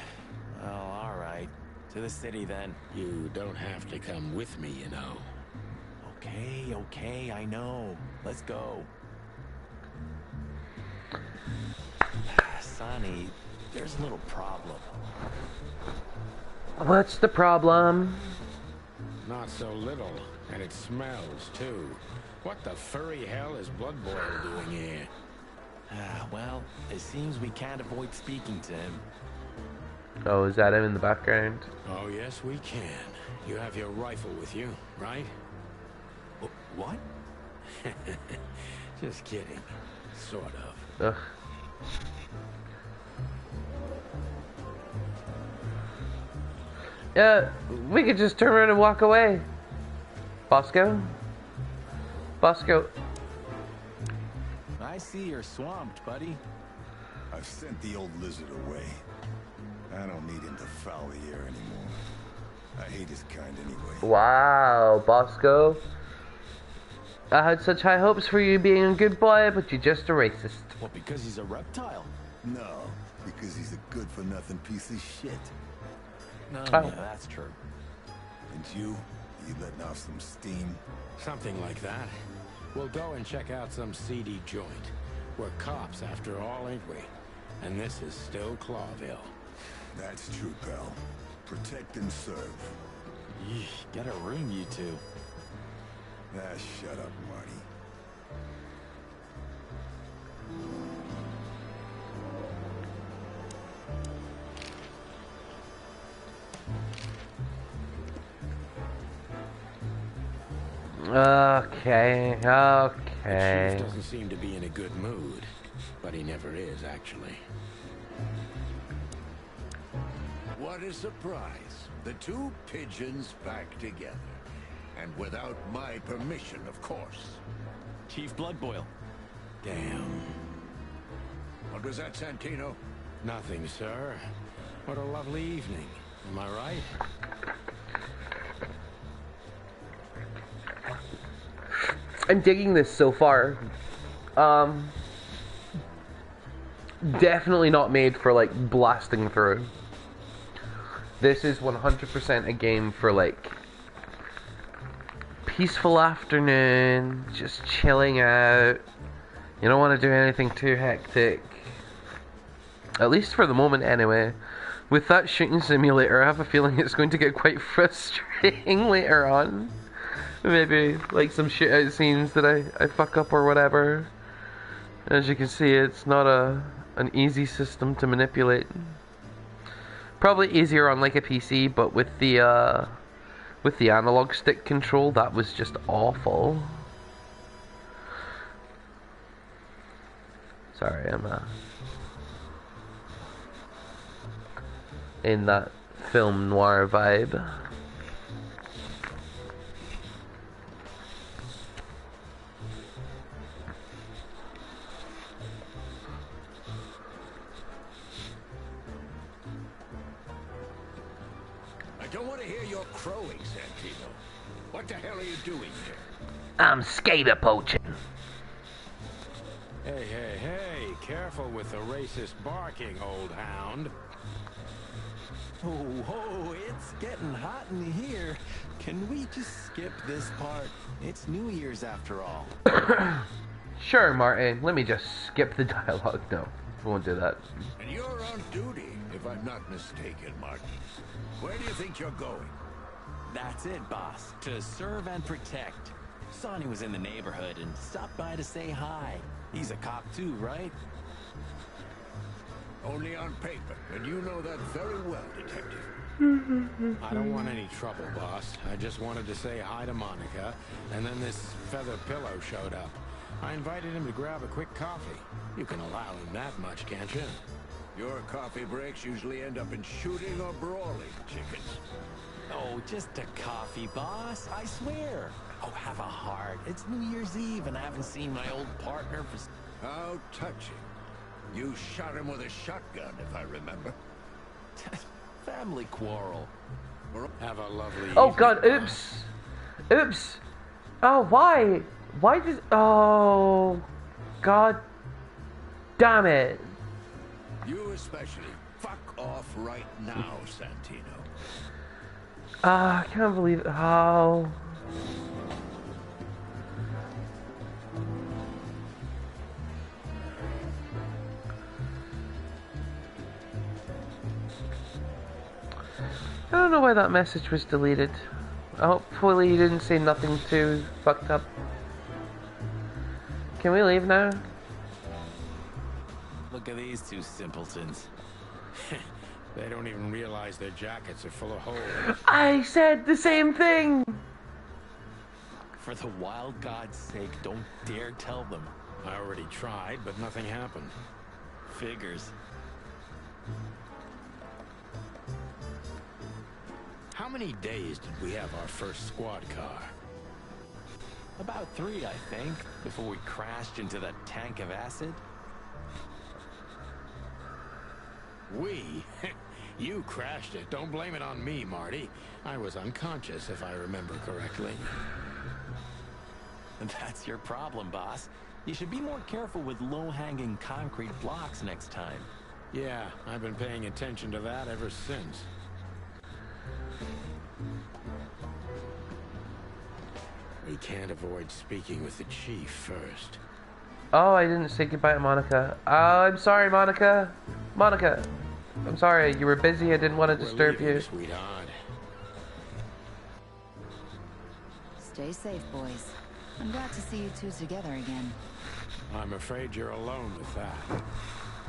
all right. To the city, then. You don't have to come with me, you know. Okay, I know. Let's go. Sonny, there's a little problem. What's the problem? Not so little, and it smells, too. What the furry hell is Blood Boil doing here? Well, it seems we can't avoid speaking to him. Oh, is that him in the background? Oh, yes, we can. You have your rifle with you, right? What? Just kidding. Sort of. Ugh. Yeah, we could just turn around and walk away. Bosco? Bosco. I see you're swamped, buddy. I've sent the old lizard away. I don't need him to foul the air anymore. I hate his kind anyway. Wow, Bosco. I had such high hopes for you being a good boy, but you're just a racist. Well, because he's a reptile. No, because he's a good-for-nothing piece of shit. No, Oh. yeah, that's true. And you letting off some steam? Something like that. We'll go and check out some seedy joint. We're cops after all, ain't we? And this is still Clawville. That's true, pal. Protect and serve. Yeesh, get a room, you two. Ah, shut up, Marty. Okay, The okay. chief doesn't seem to be in a good mood, but he never is, actually. What a surprise. The two pigeons back together. And without my permission, of course. Chief Bloodboil. Damn. What was that, Santino? Nothing, sir. What a lovely evening. Am I right? I'm digging this so far. Definitely not made for like blasting through. This is 100% a game for like peaceful afternoon, just chilling out. You don't want to do anything too hectic. At least for the moment anyway. With that shooting simulator, I have a feeling it's going to get quite frustrating later on. Maybe like some shootout scenes that I fuck up or whatever. As you can see, it's not an easy system to manipulate. Probably easier on like a PC, but with the analog stick control, that was just awful. Sorry, I'm in that film noir vibe. I don't want to hear your crowing, Santino. What the hell are you doing here? I'm skater poaching. Hey, hey, hey, careful with the racist barking, old hound. Oh, it's getting hot in here. Can we just skip this part? It's New Year's after all. Sure, Martin. Let me just skip the dialogue. No, we won't do that. And you're on duty, if I'm not mistaken, Martin. Where do you think you're going? That's it, boss. To serve and protect. Sonny was in the neighborhood and stopped by to say hi. He's a cop too, right? Only on paper, and you know that very well, Detective. I don't want any trouble, boss. I just wanted to say hi to Monica, and then this feather pillow showed up. I invited him to grab a quick coffee. You can allow him that much, can't you? Your coffee breaks usually end up in shooting or brawling, chickens. Oh, just a coffee, boss. I swear. Oh, have a heart. It's New Year's Eve, and I haven't seen my old partner for... How touching. You shot him with a shotgun, if I remember. Family quarrel. Have a lovely Oh evening, god, boss. oops. Oops. Oh, why? Why does... Oh, god damn it. You especially. Fuck off right now, Santino. I can't believe it. Oh. I don't know why that message was deleted. Hopefully he didn't say nothing too fucked up. Can we leave now? Look at these two simpletons. They don't even realize their jackets are full of holes. I said the same thing! For the wild God's sake, don't dare tell them. I already tried, but nothing happened. Figures. How many days did we have our first squad car? About 3, I think, before we crashed into that tank of acid. We? You crashed it. Don't blame it on me, Marty. I was unconscious, if I remember correctly. And that's your problem, boss. You should be more careful with low-hanging concrete blocks next time. Yeah, I've been paying attention to that ever since. We can't avoid speaking with the chief first. Oh, I didn't say goodbye to Monica. I'm sorry, Monica. Monica, I'm sorry. You were busy. I didn't want to disturb We're leaving, you. sweetheart. Stay safe, boys. I'm glad to see you two together again. I'm afraid you're alone with that.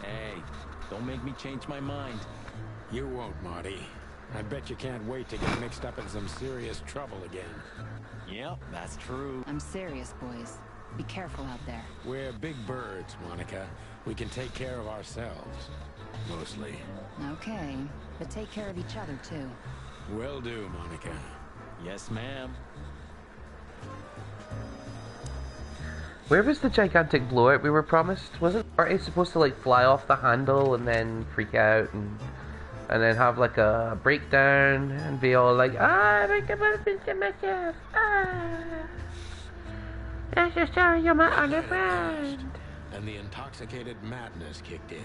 Hey, don't make me change my mind. You won't, Marty. I bet you can't wait to get mixed up in some serious trouble again. Yep, that's true. I'm serious, boys. Be careful out there. We're big birds, Monica. We can take care of ourselves. Mostly. Okay, but take care of each other, too. Will do, Monica. Yes, ma'am. Where was the gigantic blowout we were promised? Wasn't Marty supposed to like fly off the handle and then freak out and then have like a breakdown and be all like, ah, my husband to myself, ah, I'm so sorry, you're my only friend. And the intoxicated madness kicked in.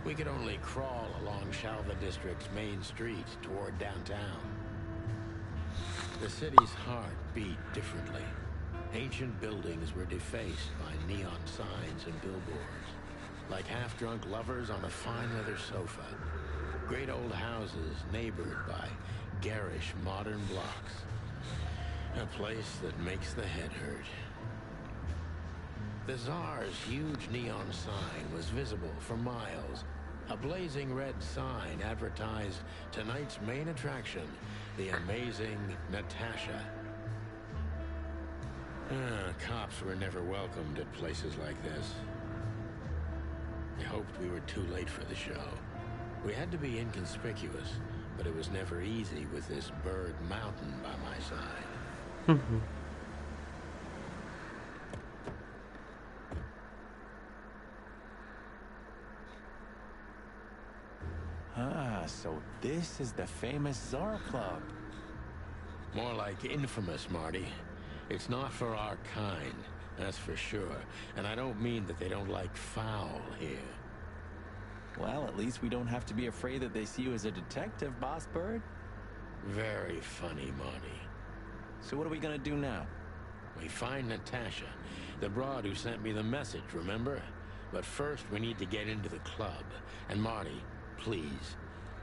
We could only crawl along Shalva District's main street toward downtown. The city's heart beat differently. Ancient buildings were defaced by neon signs and billboards, like half-drunk lovers on a fine leather sofa. Great old houses neighbored by garish modern blocks. A place that makes the head hurt. The Tsar's huge neon sign was visible for miles. A blazing red sign advertised tonight's main attraction, the amazing Natasha. Cops were never welcomed at places like this. I hoped we were too late for the show. We had to be inconspicuous, but it was never easy with this bird mountain by my side. Ah, so this is the famous Tsar Club. More like infamous, Marty. It's not for our kind, that's for sure. And I don't mean that they don't like foul here. Well, at least we don't have to be afraid that they see you as a detective, Boss Bird. Very funny, Marty. So what are we gonna do now? We find Natasha, the broad who sent me the message, remember? But first, we need to get into the club. And Marty, please,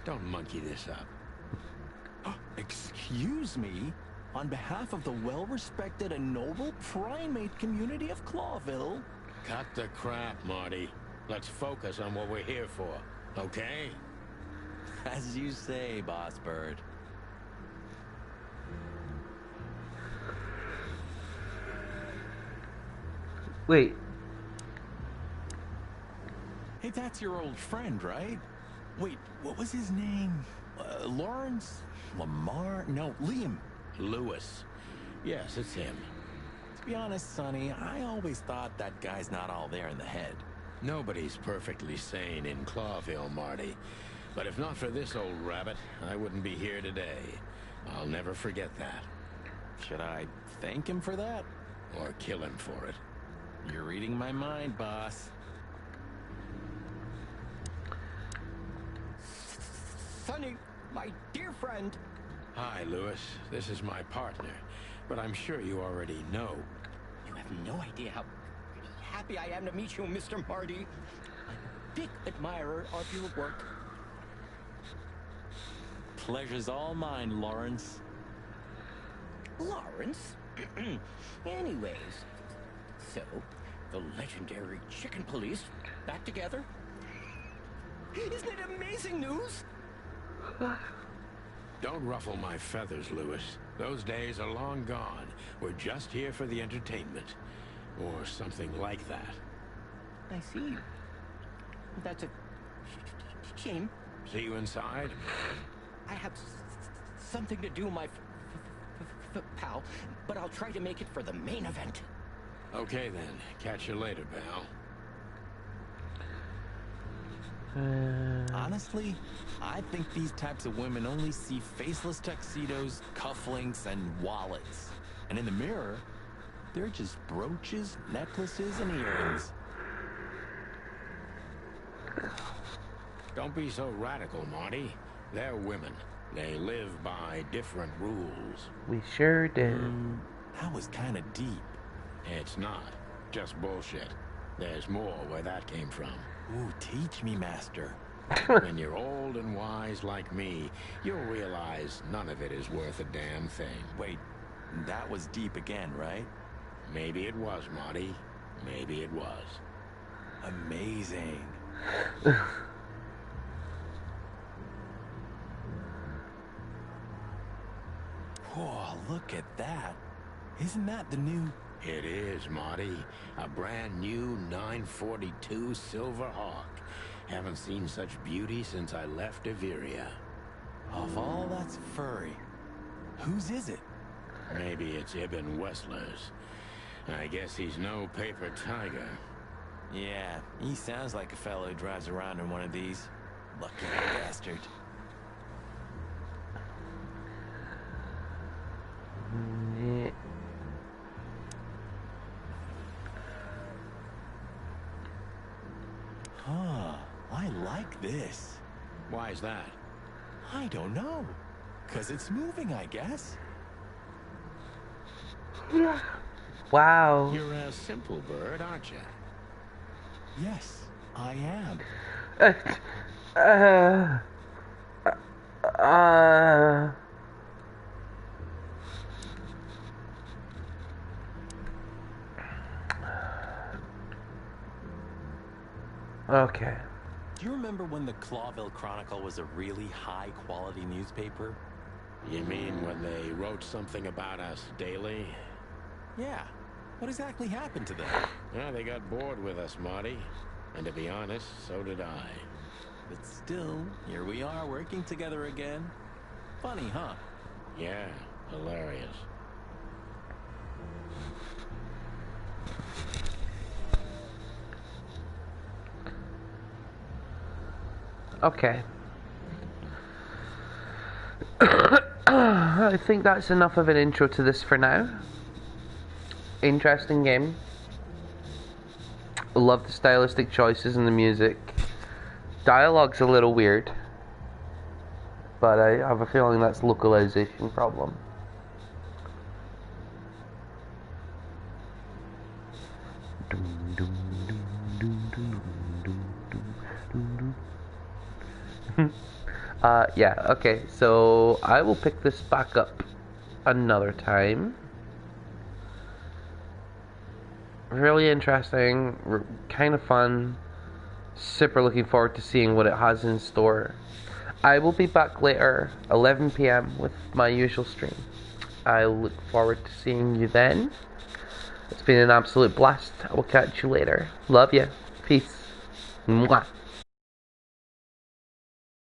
don't monkey this up. Excuse me? On behalf of the well-respected and noble primate community of Clawville? Cut the crap, Marty. Let's focus on what we're here for, okay? As you say, Boss Bird. Wait. Hey, that's your old friend, right? Wait, what was his name? Lawrence? Lamar? No, Liam. Lewis. Yes, it's him. To be honest, Sonny, I always thought that guy's not all there in the head. Nobody's perfectly sane in Clawville, Marty. But if not for this old rabbit, I wouldn't be here today. I'll never forget that. Should I thank him for that? Or kill him for it. You're reading my mind, boss. Sonny, my dear friend. Hi, Lewis. This is my partner. But I'm sure you already know. You have no idea how happy I am to meet you, Mr. Marty. I'm a big admirer of your work. Pleasure's all mine, Lawrence. Lawrence? Anyways, so, the legendary Chicken Police back together? Isn't it amazing news? Don't ruffle my feathers, Lewis. Those days are long gone. We're just here for the entertainment. Or something like that. I see. That's a shame. See you inside? I have something to do, my pal, but I'll try to make it for the main event. Okay then. Catch you later, pal. Honestly, I think these types of women only see faceless tuxedos, cufflinks, and wallets. And in the mirror, they're just brooches, necklaces, and earrings. Don't be so radical, Marty. They're women. They live by different rules. We sure did. That was kind of deep. It's not. Just bullshit. There's more where that came from. Ooh, teach me, master. When you're old and wise like me, you'll realize none of it is worth a damn thing. Wait, that was deep again, right? Maybe it was, Marty. Maybe it was. Amazing. Whoa, look at that. Isn't that the new... It is, Marty. A brand new 942 Silver Hawk. Haven't seen such beauty since I left Averia. Of all that's furry, whose is it? Maybe it's Ibn Wessler's. I guess he's no paper tiger. Yeah, he sounds like a fellow who drives around in one of these. Lucky bastard. Yeah. Huh, I like this. Why is that? I don't know. 'Cause it's moving, I guess. Wow. You're a simple bird, aren't you? Yes, I am. Uh, uh, okay. Do you remember when the Clawville Chronicle was a really high-quality newspaper? You mean when they wrote something about us daily? Yeah. What exactly happened to them? Well, they got bored with us, Marty. And to be honest, so did I. But still, here we are working together again. Funny, huh? Yeah, hilarious. Okay. I think that's enough of an intro to this for now. Interesting game. Love the stylistic choices and the music. Dialogue's a little weird, but I have a feeling that's localization problem. Yeah, okay, so I will pick this back up another time. Really interesting, kind of fun. Super looking forward to seeing what it has in store. I will be back later, 11 p.m. with my usual stream. I look forward to seeing you then. It's been an absolute blast. I will catch you later. Love ya. Peace. Mwah.